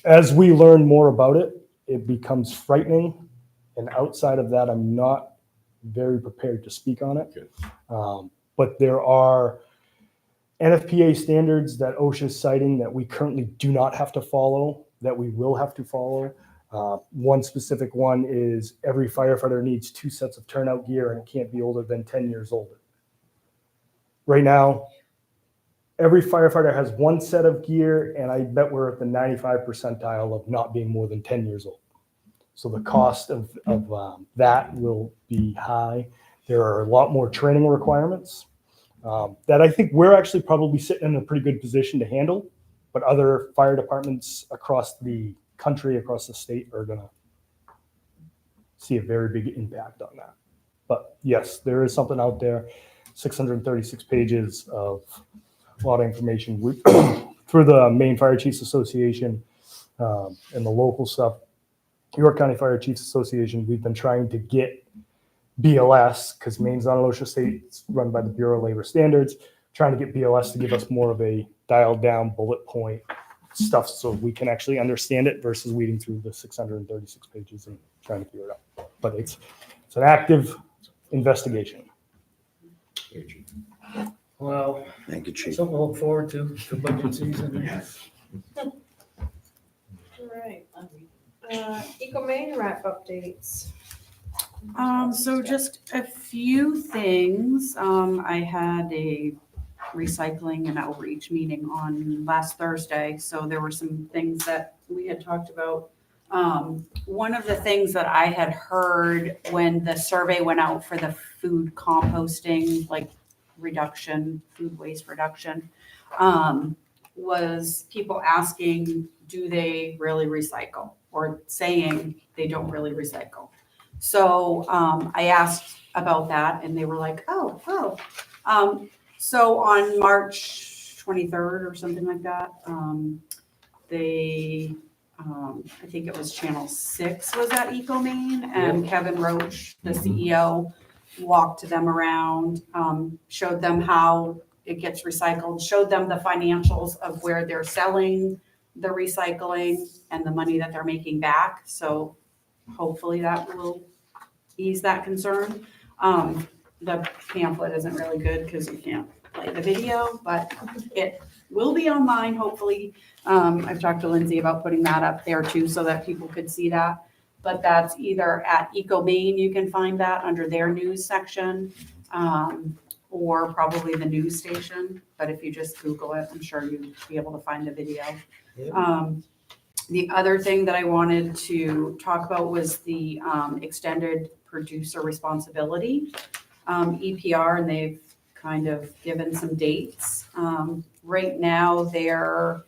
As we learn more about it, it becomes frightening. And outside of that, I'm not very prepared to speak on it. Okay. But there are NFPA standards that OSHA is citing that we currently do not have to follow, that we will have to follow. One specific one is every firefighter needs 2 sets of turnout gear, and it can't be older than 10 years old. Right now, every firefighter has 1 set of gear, and I bet we're at the 95 percentile of not being more than 10 years old. So the cost of that will be high. There are a lot more training requirements that I think we're actually probably sitting in a pretty good position to handle, but other fire departments across the country, across the state, are going to see a very big impact on that. But yes, there is something out there. 636 pages of a lot of information through the Maine Fire Chiefs Association and the local stuff. York County Fire Chiefs Association, we've been trying to get BLS, because Maine's not an OSHA state, it's run by the Bureau of Labor Standards, trying to get BLS to give us more of a dialed down bullet point stuff so we can actually understand it versus weeding through the 636 pages and trying to figure it out. But it's an active investigation. Well, Thank you, Chief. something to look forward to for budget season. All right. Eco Maine wrap updates. So just a few things. I had a recycling and outreach meeting on last Thursday, so there were some things that we had talked about. One of the things that I had heard when the survey went out for the food composting, like reduction, food waste reduction, was people asking, do they really recycle? Or saying they don't really recycle. So I asked about that and they were like, oh. So on March 23rd or something like that, I think it was Channel 6 was at Eco Maine, and Kevin Roach, the CEO, walked them around, showed them how it gets recycled, showed them the financials of where they're selling the recycling and the money that they're making back. So hopefully that will ease that concern. The pamphlet isn't really good because you can't play the video, but it will be online, hopefully. I've talked to Lindsay about putting that up there too, so that people could see that. But that's either at Eco Maine, you can find that under their news section, or probably the news station. But if you just Google it, I'm sure you'll be able to find the video. The other thing that I wanted to talk about was the extended producer responsibility, EPR, and they've kind of given some dates. Right now, they're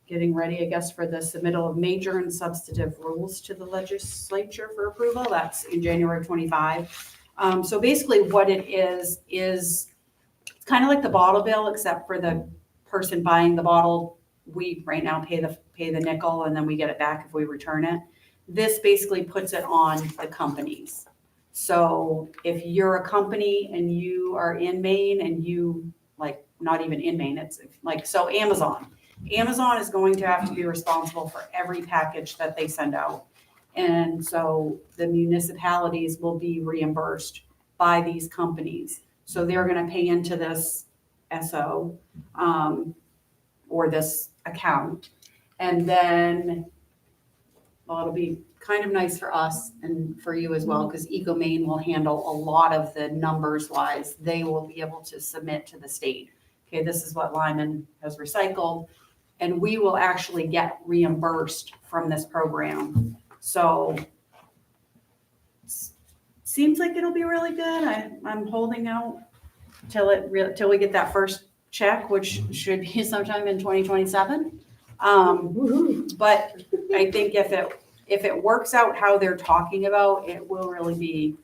getting ready, I guess, for the submittal of major and substantive rules to the legislature for approval. That's in January of 25. So basically what it is it's kind of like the bottle bill, except for the person buying the bottle, we right now pay the nickel and then we get it back if we return it. This basically puts it on the companies. So if you're a company and you are in Maine and you, like, not even in Maine, it's like, so Amazon is going to have to be responsible for every package that they send out. And so the municipalities will be reimbursed by these companies. So they're going to pay into this SO or this account. And then, well, it'll be kind of nice for us and for you as well, because Eco Maine will handle a lot of the numbers wise. They will be able to submit to the state. Okay, this is what Lyman has recycled, and we will actually get reimbursed from this program. So seems like it'll be really good. I'm holding out till we get that first check, which should be sometime in 2027. But I think if it works out how they're talking about, it will really be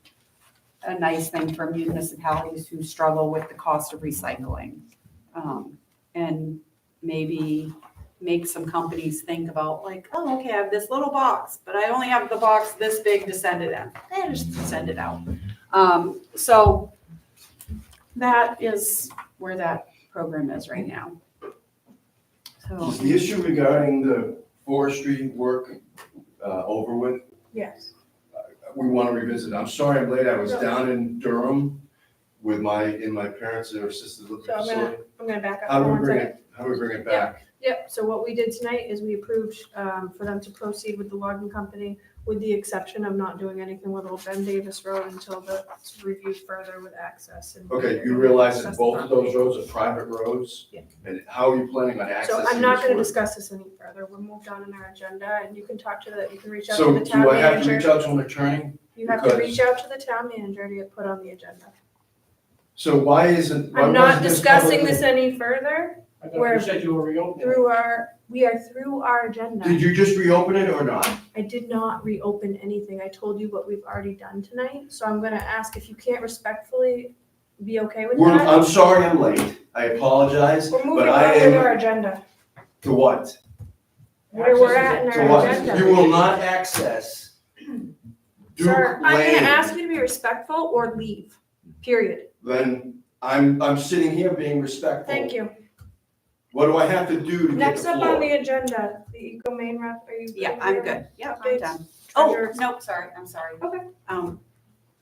a nice thing for municipalities who struggle with the cost of recycling. And maybe make some companies think about, like, oh, okay, I have this little box, but I only have the box this big to send it in. Just send it out. So that is where that program is right now. So Is the issue regarding the forestry work over with? Yes. We want to revisit. I'm sorry I'm late. I was down in Durham with my parents in their assisted living So facility. I'm gonna back up How for do we one bring second. it, how do we bring it back? Yep, so what we did tonight is we approved for them to proceed with the logging company, with the exception of not doing anything with Old Ben Davis Road until it's reviewed further with access. And Okay, you realize that both of those roads are private roads? Yeah. And how are you planning on accessing So this I'm not gonna road? discuss this any further. We're moved on in our agenda, and you can you can reach out So to the town do I have to reach manager. out to an attorney? You have to because- reach out to the town manager to get put on the agenda. So why isn't? why I'm not wasn't this discussing publicly- this any further. I thought you said you were reopening. We are through our agenda. Did you just reopen it or not? I did not reopen anything. I told you what we've already done tonight. So I'm gonna ask if you can't respectfully be okay with We're, that? I'm sorry I'm late. I apologize, We're but moving I on with our am, agenda, to what? where we're at in To our what? agenda. You will not access Duke Sir, I'm gonna Lane. ask you to be respectful or leave, period. Then I'm sitting here being respectful. Thank you. What do I have to do to get Next the up on floor? the agenda, the Eco Main rep, are you? Yeah, I'm good. Yeah, I'm Updates? done. Oh, Treasurer? no, sorry, I'm sorry. Okay.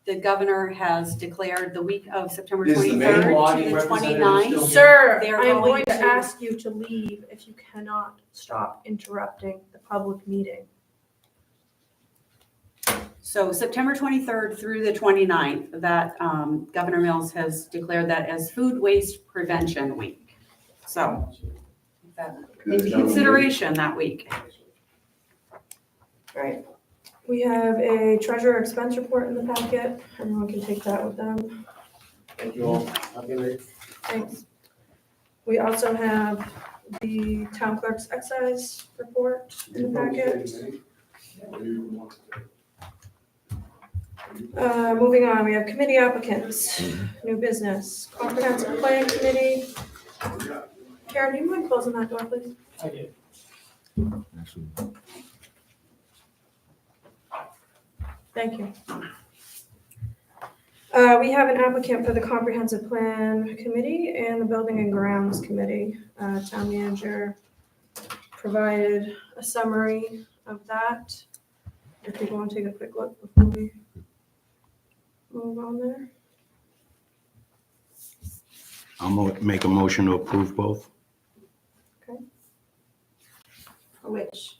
The governor has declared the week of September Is the Maine 23rd logging to the representative 29th. still here? Sir, They're I am going going to to- ask you to leave if you cannot stop interrupting the public meeting. So September 23rd through the 29th, that Governor Mills has declared that as Food Waste Prevention Week. So that into consideration that week. Right. We have a treasurer expense report in the packet. Everyone can take that with them. Thank you all. Have a good night. Thanks. We also have the town clerk's excise report in the packet. Moving on, we have committee applicants, new business, comprehensive plan committee. Karen, do you mind closing that door, please? I do. Actually, Thank you. We have an applicant for the comprehensive plan committee and the building and grounds committee. Town manager provided a summary of that. If people want to take a quick look before we move on there. Make a motion to approve both. For which?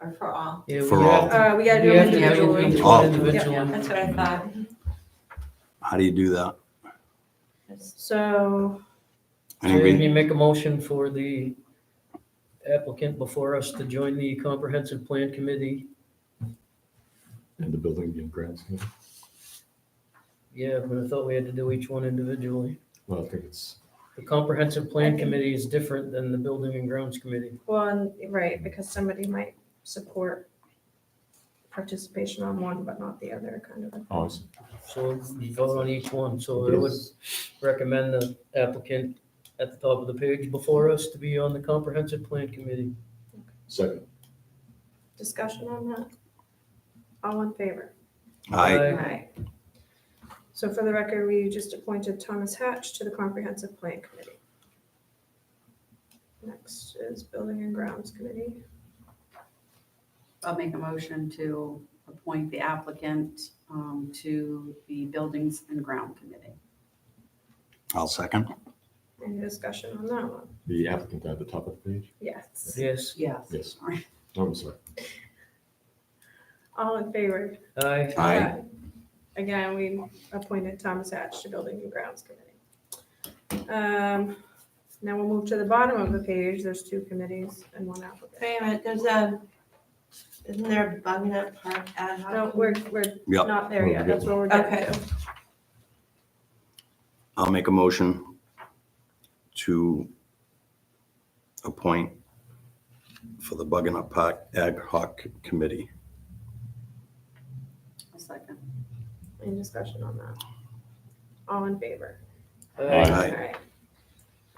Or for all? Yeah, we For have all. to- We gotta do we them have to do individually. each Oh. one individually. That's what I thought. How do you do that? So, So Anybody- you make a motion for the applicant before us to join the comprehensive plan committee. and the building and grounds committee? Yeah, but I thought we had to do each one individually. Well, I think it's, The comprehensive plan committee is different than the building and grounds committee. well, right, because somebody might support participation on one but not the other kind of. oh, I see. So you vote on each one. So I would recommend the applicant at the top of the page before us to be on the comprehensive plan committee. Second. Discussion on that? All in favor? Aye. Aye. So for the record, we just appointed Thomas Hatch to the Comprehensive Plan Committee. Next is Building and Grounds Committee. I'll make a motion to appoint the applicant to the Buildings and Ground Committee. I'll second. Any discussion on that one? The applicant at the top of the page? Yes. Yes. Yes. Yes. Sorry. Oh, I'm sorry. All in favor? Aye. Aye. Again, we appointed Thomas Hatch to Building and Grounds Committee. Now we'll move to the bottom of the page. There's two committees and one applicant. Wait a minute, isn't there a bug net park ad hoc? No, we're Yep. not there yet. That's what we're getting Okay. to. I'll make a motion to appoint for the Bugging Park Ad Hoc Committee. A second. Any discussion on that? All in favor? Aye. Aye.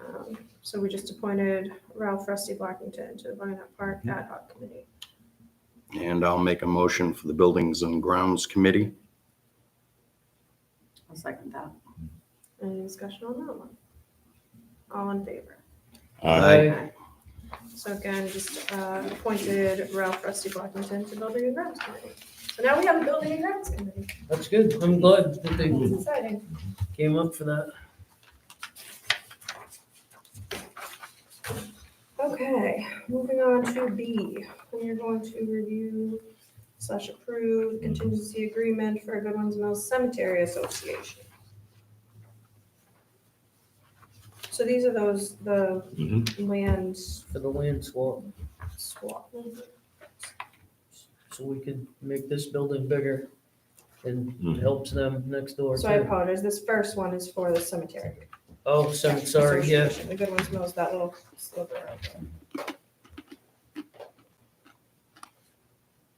Alright. So we just appointed Ralph Rusty Blackington to the Butternut Park Ad Hoc Committee. And I'll make a motion for the Buildings and Grounds Committee. I'll second that. Any discussion on that one? All in favor? Aye. So again, just appointed Ralph Rusty Blackington to Building and Grounds Committee. So now we have a Building and Grounds Committee. That's good. I'm glad that they It's exciting. came up for that. Okay, moving on to B. We are going to review / approve contingency agreement for Goodwin's Mills Cemetery Association. So these are those, the lands For the land swap, swap. so we could make this building bigger and it Mhm. helps them next door So I too. apologize, this first one is for the cemetery. Oh, sorry, yeah. Association. The Goodwin's Mills, that little sliver right there.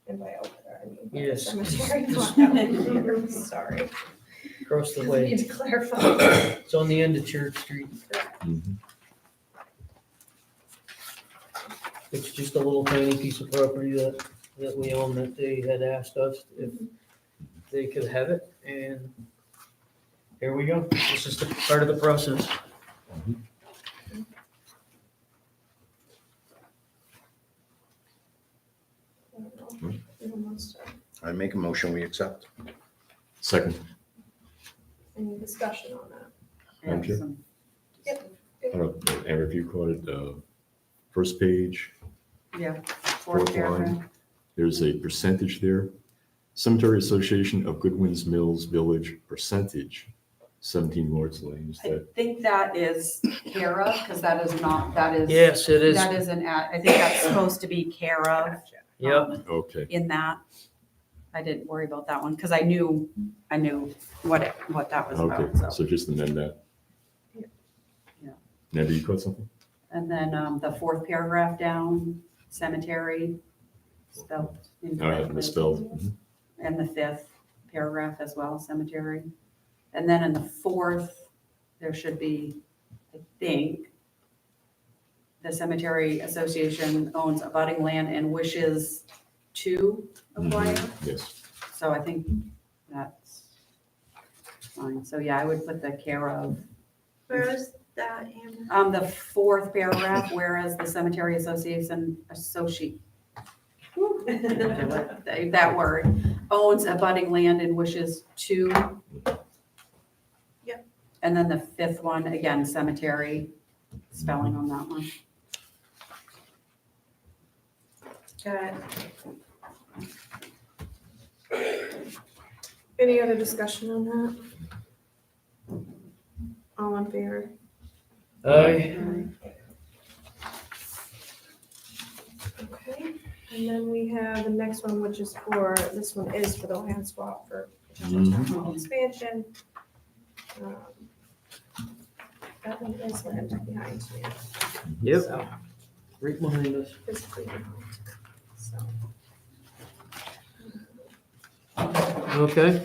And by out there, I mean. by the Yes. Cemetery, not out here, sorry. across the We way. need to clarify. It's on the end of Church Street. Mhm. It's just a little tiny piece of property that we own that they had asked us if they could have it, and here we go. This is the part of the process. I don't know. Who wants to- I make a motion, we accept. Second, Any discussion on that? Madam Chair? Some- I don't know, Amber, if you caught it, first page, Yeah, fourth fourth paragraph. line, there's a percentage there. Cemetery Association of Goodwin's Mills Village percentage, 17 Lord's Lane, is I that? think that is care of, because that is not, that is. Yes, it is. That is an, I think that's supposed to be care of. Yep. Okay, In that. I didn't worry about that one, because I knew what that was okay, about, so. so just amend that. Yeah. Amber, you caught something? And then, the fourth paragraph down, cemetery, spelled All right, incorrectly. misspelled. Mhm. And the fifth paragraph as well, cemetery. And then in the fourth, there should be, I think, the Cemetery Association owns abutting land and wishes to acquire. Yes, So I think that's fine. So yeah, I would put the care of. Where is that, Amber? The fourth paragraph, whereas the Cemetery Association that word, owns abutting land and wishes to. Yep. And then the fifth one, again, cemetery, spelling on that one. Got it. Any other discussion on that? All in favor? Aye. Okay, and then we have the next one, which is this one is for the land swap for potential town hall expansion. Um, That one is land behind me. Yep. So, Right behind us. physically behind. So, Okay.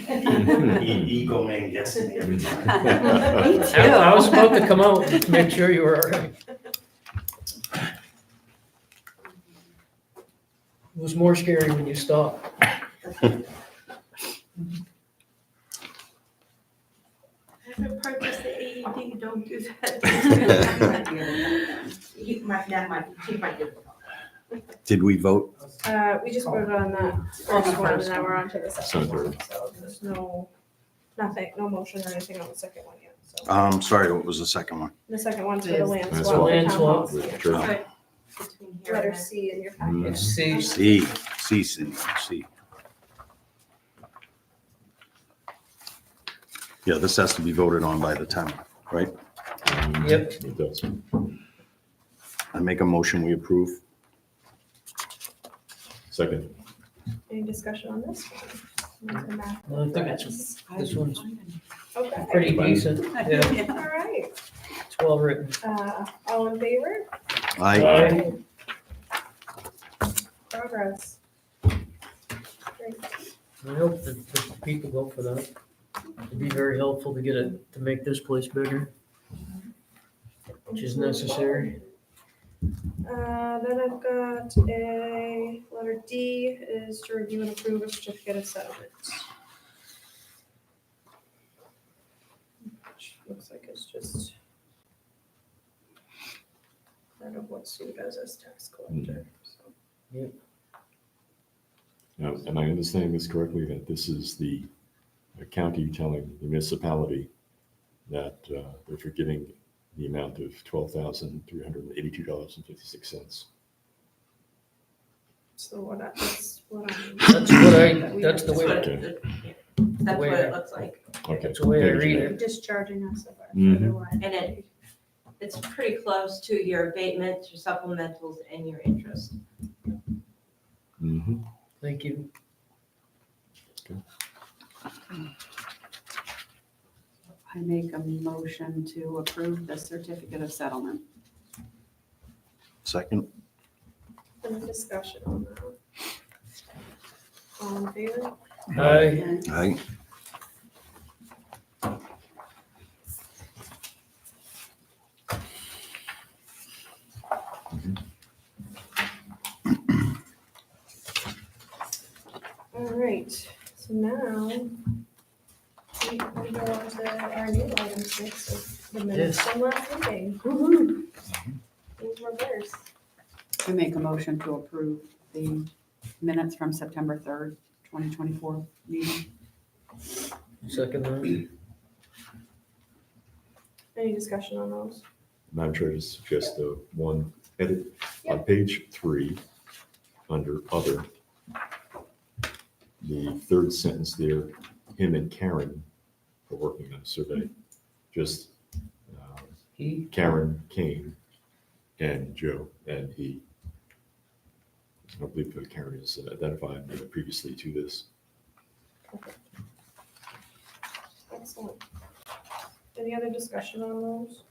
Eco man gets me every time. I was about to come out and make sure you were all right. It was more scary when you stopped. I haven't purchased the AED, don't do that. He might get it. Did we vote? we just voted on that first one, and now we're on to the second one, so there's no motion or anything on the second one yet, so. Sorry, what was the second one? The second one's for the land Land swap. swap. the Land town swap. hall With expansion. church. Between here Letter and C in your Mm. package. See, C. Yeah, this has to be voted on by the town, right? Yep. It does. I make a motion, we approve. Second, Any discussion on this one? On the map. I think this one's Okay, pretty decent. Yeah, all right, it's well written. all in favor? I, Progress. Great. I hope that the people go for that. It'd be very helpful to get it, to make this place bigger, which is necessary. Then I've got a letter D is to review and approve a certificate of settlement. Which looks like it's just part of what Sue does as tax collector, so. now, am I understanding this correctly, that this is the county telling the municipality that they're forgiving the amount of $12,382.56? So that's what I'm. That's the way, Okay. That's what it looks like. Okay. that's the way I read it. Discharging us of our Mhm. federal And it's pretty close to your abatements, your supplementals, and your interest. Mhm. Thank you. I make a motion to approve the certificate of settlement. second, Any discussion on that? All in favor? Aye. Aye. All right, so now we go on to our new item 6 of the minutes Yes. from last meeting. These were theirs. I make a motion to approve the minutes from September 3rd, 2024 meeting. Second that. Any discussion on those? Madam Chair, just suggest one edit on page 3, under other. The third sentence there, him and Karen are working on a survey. Just He, Karen came and Joe and he. I believe that Karen is identified previously to this. Excellent. Any other discussion on those?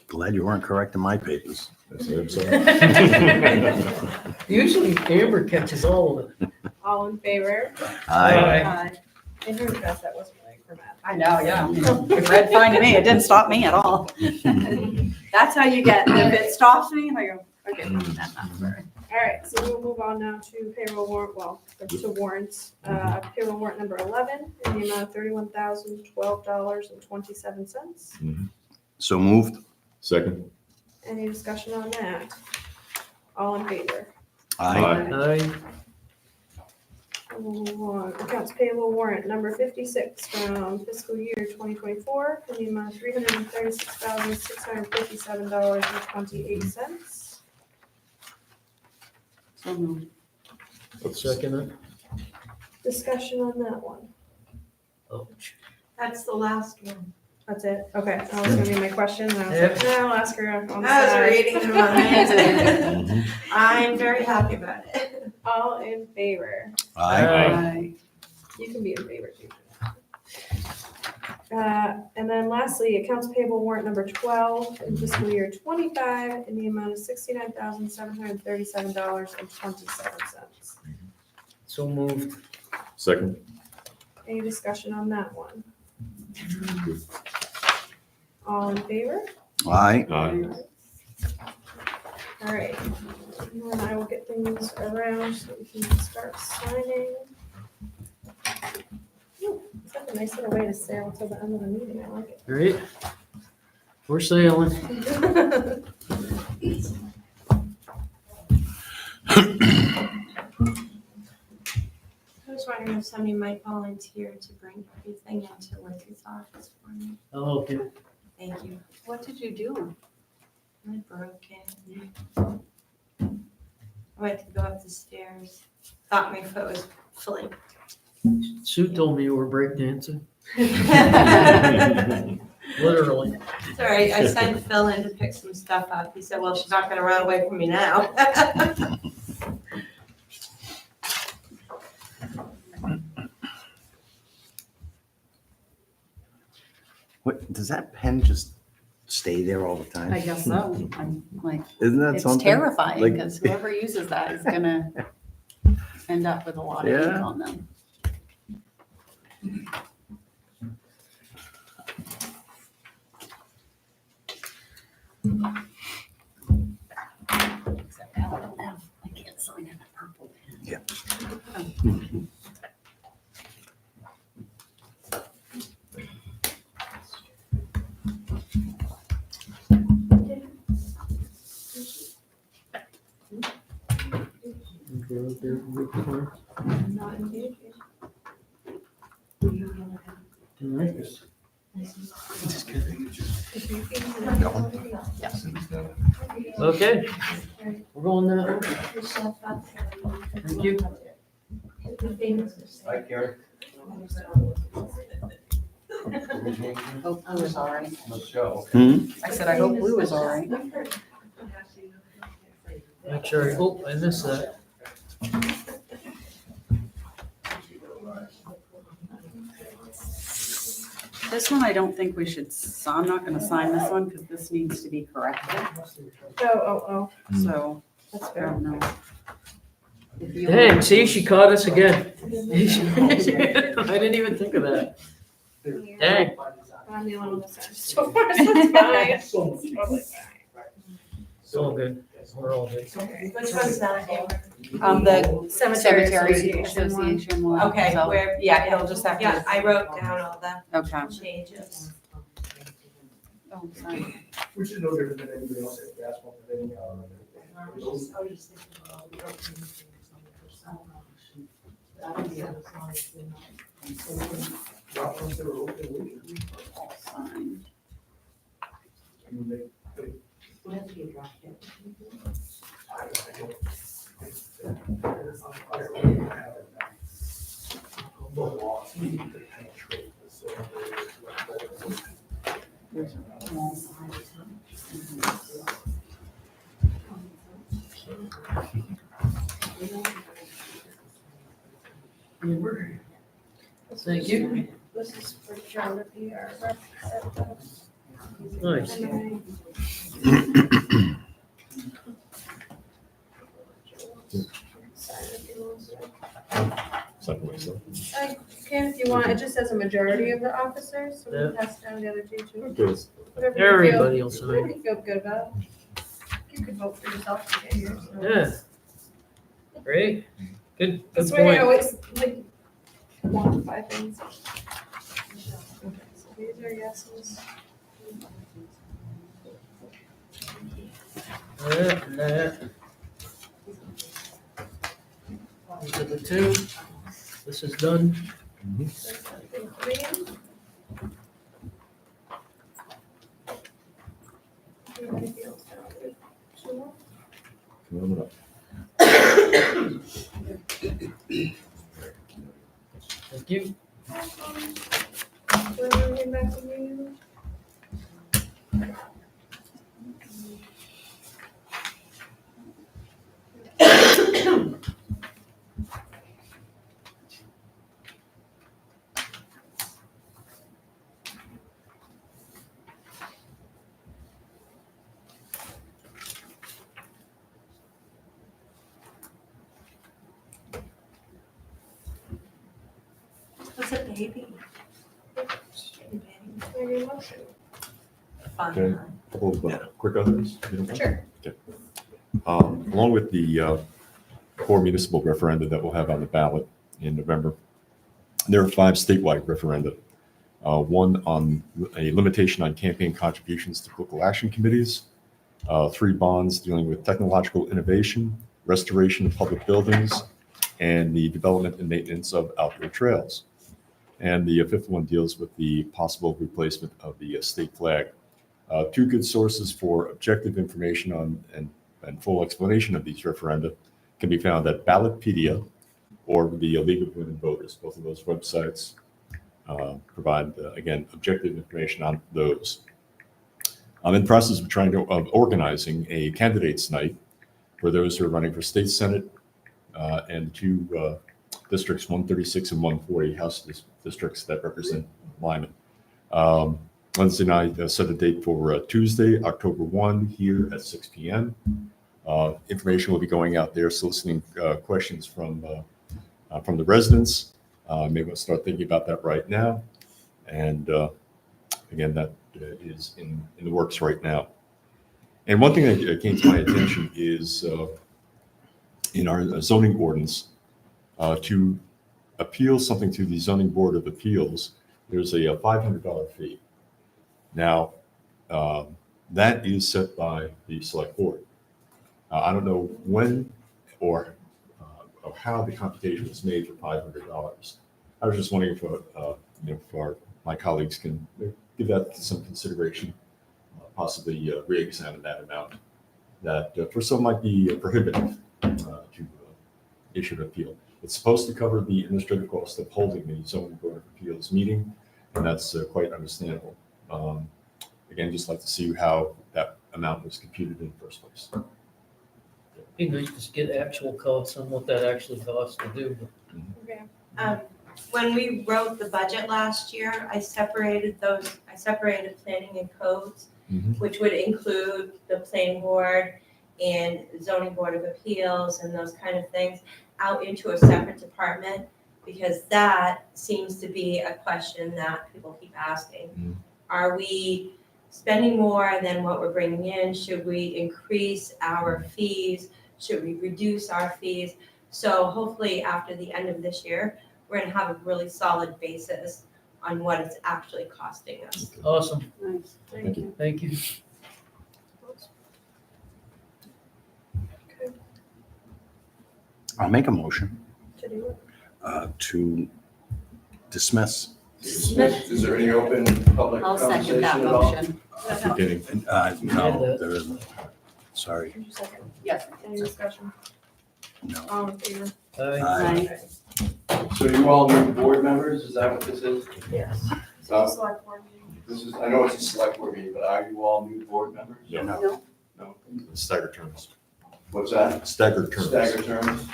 Glad you weren't correcting my papers. That's what I'm saying. usually Amber catches all of it. All in favor? Aye. I heard that wasn't right for Matt. I know, yeah. It read fine to me. It didn't stop me at all. That's how you get, if it stops me, I go, okay, that's not fair. All right, so we'll move on now to payroll warrant, to warrants. Payroll warrant number 11 in the amount of $31,012.27. So moved. Second? Any discussion on that? All in favor? Aye. Aye. We'll move on. Accounts payable warrant number 56 from fiscal year 2024 in the amount of $336,657.28. So moved. Second that. Discussion on that one. Oh, That's the last one. That's it? Okay, that was gonna be my question. And I was Yep. like, no, I'll ask her on the I was side. reading them on my I'm very happy about it. All in favor? Aye. Aye. You can be in favor too. And then lastly, accounts payable warrant number 12 in fiscal year 25 in the amount of $69,737.27. so moved. Second? Any discussion on that one? All in favor? Aye. Aye. All right. And then I will get things around so we can start signing. Ooh, it's like a nice little way to sail till the end of the meeting. I like it. All right. We're sailing. I was wondering if somebody might volunteer to bring everything into Lindsay's office for me. Oh, okay. Thank you. What did you do? I broke it. I went to go up the stairs. Thought my foot was fully. Sue told me you were breakdancing. Sorry, Literally. I sent Phil in to pick some stuff up. He said, well, she's not gonna run away from me now. What, does that pen just stay there all the time? I guess so. I'm like, Isn't that it's something? terrifying Like- because whoever uses that is gonna end up with a lot of ink Yeah. on them. Except now I don't have, I can't sign in a purple pen. Yeah. I'm not engaged. Okay, we're going now. Thank you. Hi, Karen. Hope Blue is all right. Michelle. I said, I hope Blue is all right. Make sure, oh, I missed that. This one, I don't think we should, I'm not gonna sign this one because this needs to be corrected. Oh. So I fair. don't know. If you- Dang, see, she caught us again. I didn't even think of that. Dang. I'm the only one with that so far, so it's fine. It's totally fine. It's all good. We're all good. Which one's that, Amber? The Cemetery Cemetery Association Association one. Okay, so- where, Yeah, he'll just have yeah, to, I wrote down all the okay. changes. Oh, sorry. Which is no different than anybody else at gas pump, than Signed. Thank you. This is for John to be our representative. Nice. And sign if he wants to. Something like that. You can if you want, it just says a majority of the officers, so we pass down the other two too. Okay. Whatever you feel- Everybody will sign. Whatever you feel good about. You could vote for yourself to get here, so. Yeah. Great. Good That's why I point. always like quantify things. Okay, so these are yeses. That. These are the two. This is done. Anybody else have it? Sure. Come on up. Thank you. We're moving back to you. What's a baby? Maybe a motion. Okay. Fun. Couple of quick others. you don't mind? Sure. Along with the core municipal referenda that we'll have on the ballot in November, there are 5 statewide referenda. One on a limitation on campaign contributions to political action committees, 3 bonds dealing with technological innovation, restoration of public buildings, and the development and maintenance of outdoor trails. And the 5th one deals with the possible replacement of the state flag. 2 good sources for objective information on and full explanation of these referenda can be found at Ballotpedia or the League of Women Voters. Both of those websites provide, again, objective information on those. I'm in the process of organizing a candidates night for those who are running for state senate and 2 districts, 136 and 140 House districts that represent Lyman. Wednesday night, set a date for Tuesday, October 1, here at 6 p.m. Information will be going out there, soliciting questions from the residents. Maybe we'll start thinking about that right now. And again, that is in the works right now. And one thing that came to my attention is in our zoning ordinance, to appeal something to the Zoning Board of Appeals, there's a $500 fee. Now, that is set by the select board. I don't know when or how the computation was made for $500. I was just wondering if my colleagues can give that some consideration, possibly re-examine that amount. That for some might be prohibitive to issue an appeal. It's supposed to cover the administrative cost of holding the Zoning Board of Appeals meeting, and that's quite understandable. Again, just like to see how that amount was computed in the first place. Be nice to get actual costs on what that actually costs to do. Okay. When we wrote the budget last year, I separated planning and codes, Mhm. which would include the planning board and zoning board of appeals and those kind of things out into a separate department, because that seems to be a question that people keep asking. Are we spending more than what we're bringing in? Should we increase our fees? Should we reduce our fees? So hopefully after the end of this year, we're gonna have a really solid basis on what it's actually costing us. Awesome, Nice. Thank you. thank you. I'll make a motion To do it. to dismiss. Is there any open public I'll conversation second that at all? motion. Beginning. No, there isn't. Sorry, Did you second? Yes. Any discussion? no. All in favor? Aye. So you all new board members, is that what this is? Yes. Select board meeting. This is, I know it's a select board meeting, but are you all new board members? No. Staggered terms. What's that? Staggered terms. Stagger terms.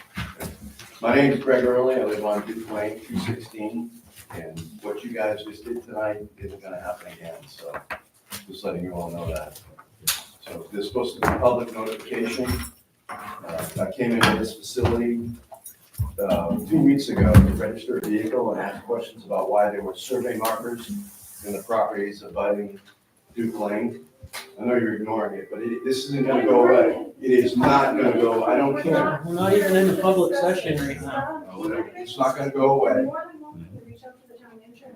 My name is Greg Early, I live on Duke Lane, 216, and what you guys just did tonight isn't gonna happen again, so just letting you all know that. So there's supposed to be public notification. I came into this facility 2 weeks ago to register a vehicle and ask questions about why there were survey markers in the properties abutting Duke Lane. I know you're ignoring it, but this isn't gonna go away. It is not gonna go, I don't care. We're not even in the public session right now. It's not gonna go away.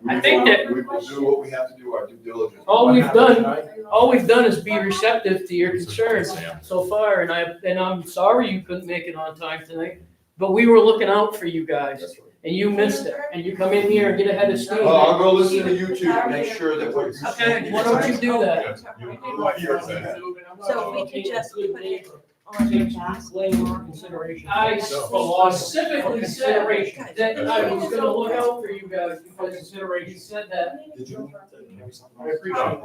I think that- We will do what we have to do, our due diligence. All What we've happened done- tonight? All we've done is be receptive to your concerns so far, and I'm sorry you couldn't make it on time tonight, but we were looking out for you guys, That's right. and you missed it, and you come in here and get ahead of steam. Well, I'll go listen to YouTube and make sure that what you're saying. Okay, why don't you do that? You hear that. So we could just put it on your task. Consideration. I specifically said that I was gonna look out for you guys, because you said that. Did you? I appreciate it.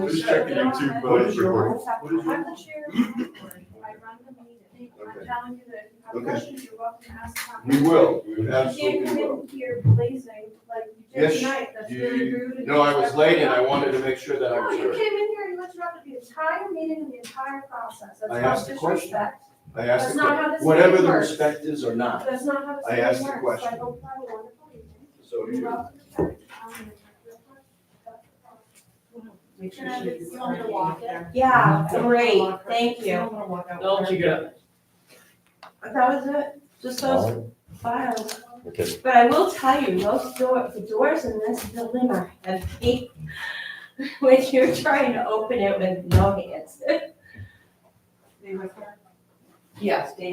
Who's checking YouTube? What is your- recording? What is your- I'm the chair of the board. I run the meeting. I'm Okay. telling you that if you have Okay. questions, you're welcome to ask. We will, we You can't absolutely come will. in here blazing like you Yes, did tonight. That's really rude. and No, I was late and I disrespectful. wanted to make sure that I No, was you heard. came in here and you interrupted the entire meeting and the entire process. That's I not asked the question. disrespect. I asked, That's the not how que- this whatever meeting the works. respect is or not, That's not how this I meeting asked the works. question. So I hope you have a wonderful evening. so do You're you. welcome to carry on. Can I just- you want me to walk it? Yeah, great, thank you. No, you got it. That was it, just those files. Okay. But I will tell you, the doors in this building are heavy when you're trying to open it with no hands. They with her? Yes,